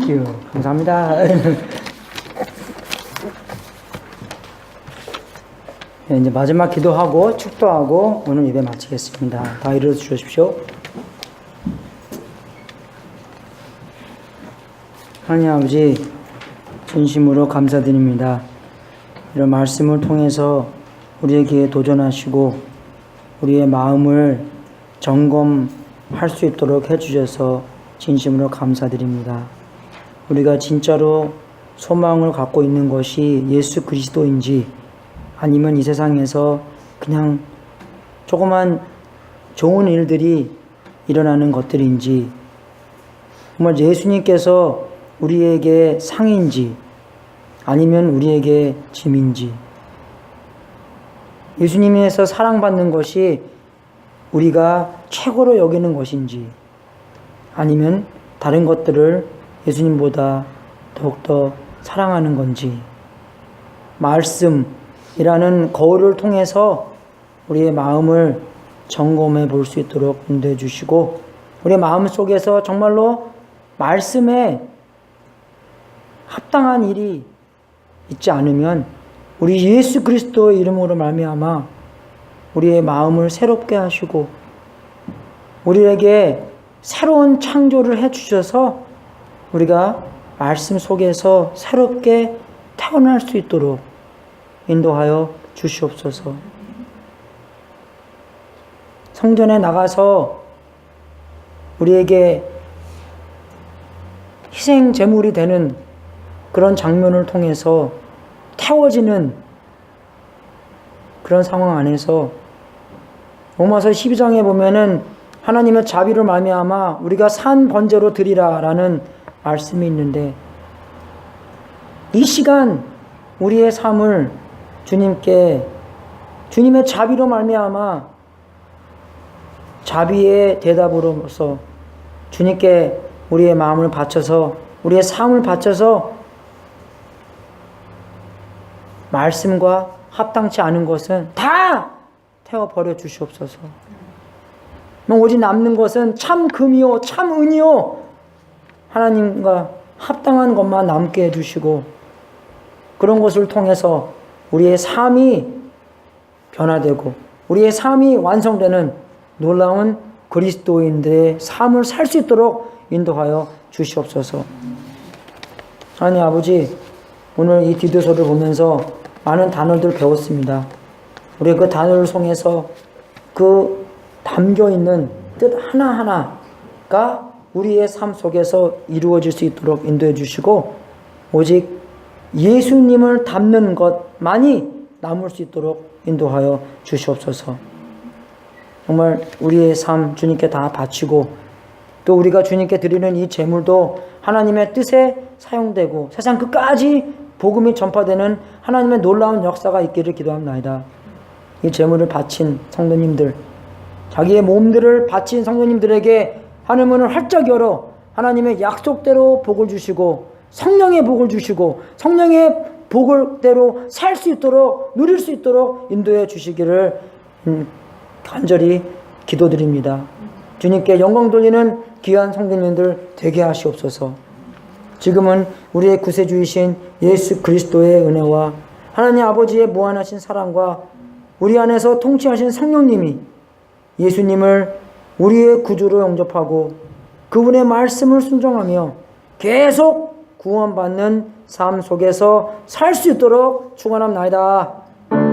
땡큐. 감사합니다. 네, 이제 마지막 기도하고 축도하고 오늘 예배 마치겠습니다. 다 일어서 주십시오. 하나님 아버지, 진심으로 감사드립니다. 이런 말씀을 통해서 우리에게 도전하시고 우리의 마음을 점검할 수 있도록 해주셔서 진심으로 감사드립니다. 우리가 진짜로 소망을 갖고 있는 것이 예수 그리스도인지 아니면 이 세상에서 그냥 조그만 좋은 일들이 일어나는 것들인지, 정말 예수님께서 우리에게 상인지 아니면 우리에게 짐인지, 예수님에서 사랑받는 것이 우리가 최고로 여기는 것인지 아니면 다른 것들을 예수님보다 더욱더 사랑하는 건지, 말씀이라는 거울을 통해서 우리의 마음을 점검해 볼 수 있도록 인도해 주시고, 우리의 마음 속에서 정말로 말씀에 합당한 일이 있지 않으면 우리 예수 그리스도의 이름으로 말미암아 우리의 마음을 새롭게 하시고 우리에게 새로운 창조를 해주셔서 우리가 말씀 속에서 새롭게 태어날 수 있도록 인도하여 주시옵소서. 성전에 나가서 우리에게 희생 제물이 되는 그런 장면을 통해서 태워지는 그런 상황 안에서 로마서 12장에 보면은 하나님의 자비를 말미암아 우리가 산 번제로 드리라라는 말씀이 있는데, 이 시간 우리의 삶을 주님께, 주님의 자비로 말미암아 자비의 대답으로서 주님께 우리의 마음을 바쳐서, 우리의 삶을 바쳐서 말씀과 합당치 않은 것은 다 태워버려 주시옵소서. 오직 남는 것은 참 금이요 참 은이요 하나님과 합당한 것만 남게 해주시고, 그런 것을 통해서 우리의 삶이 변화되고 우리의 삶이 완성되는 놀라운 그리스도인들의 삶을 살 수 있도록 인도하여 주시옵소서. 하나님 아버지, 오늘 이 디도서를 보면서 많은 단어들을 배웠습니다. 우리 그 단어를 통해서 그 담겨있는 뜻 하나하나가 우리의 삶 속에서 이루어질 수 있도록 인도해 주시고, 오직 예수님을 닮는 것만이 남을 수 있도록 인도하여 주시옵소서. 정말 우리의 삶 주님께 다 바치고, 또 우리가 주님께 드리는 이 제물도 하나님의 뜻에 사용되고 세상 끝까지 복음이 전파되는 하나님의 놀라운 역사가 있기를 기도합니다. 이 제물을 바친 성도님들, 자기의 몸들을 바친 성도님들에게 하늘 문을 활짝 열어 하나님의 약속대로 복을 주시고 성령의 복을 주시고 성령의 복을대로 살 수 있도록, 누릴 수 있도록 인도해 주시기를 간절히 기도드립니다. 주님께 영광 돌리는 귀한 성도님들 되게 하시옵소서. 지금은 우리의 구세주이신 예수 그리스도의 은혜와 하나님 아버지의 무한하신 사랑과 우리 안에서 통치하신 성령님이 예수님을 우리의 구주로 영접하고 그분의 말씀을 순종하며 계속 구원받는 삶 속에서 살 수 있도록 축원합나이다. 주여,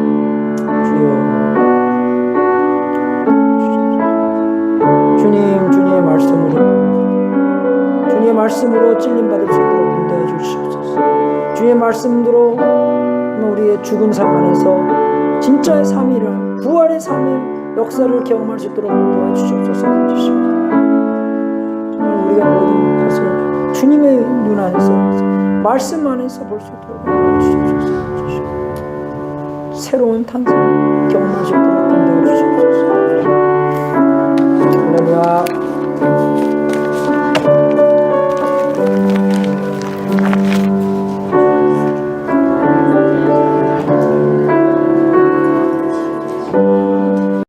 주님의 말씀으로, 주님의 말씀으로 찔림받을 수 있도록 인도해 주시옵소서. 주의 말씀대로 우리의 죽은 삶 안에서 진짜의 삶이라, 부활의 삶의 역사를 경험할 수 있도록 인도해 주시옵소서. 정말 우리가 모든 것을 주님의 눈 안에서, 말씀 안에서 볼 수 있도록 인도해 주시옵소서. 새로운 탄생 경험할 수 있도록 인도해 주시옵소서. 할렐루야.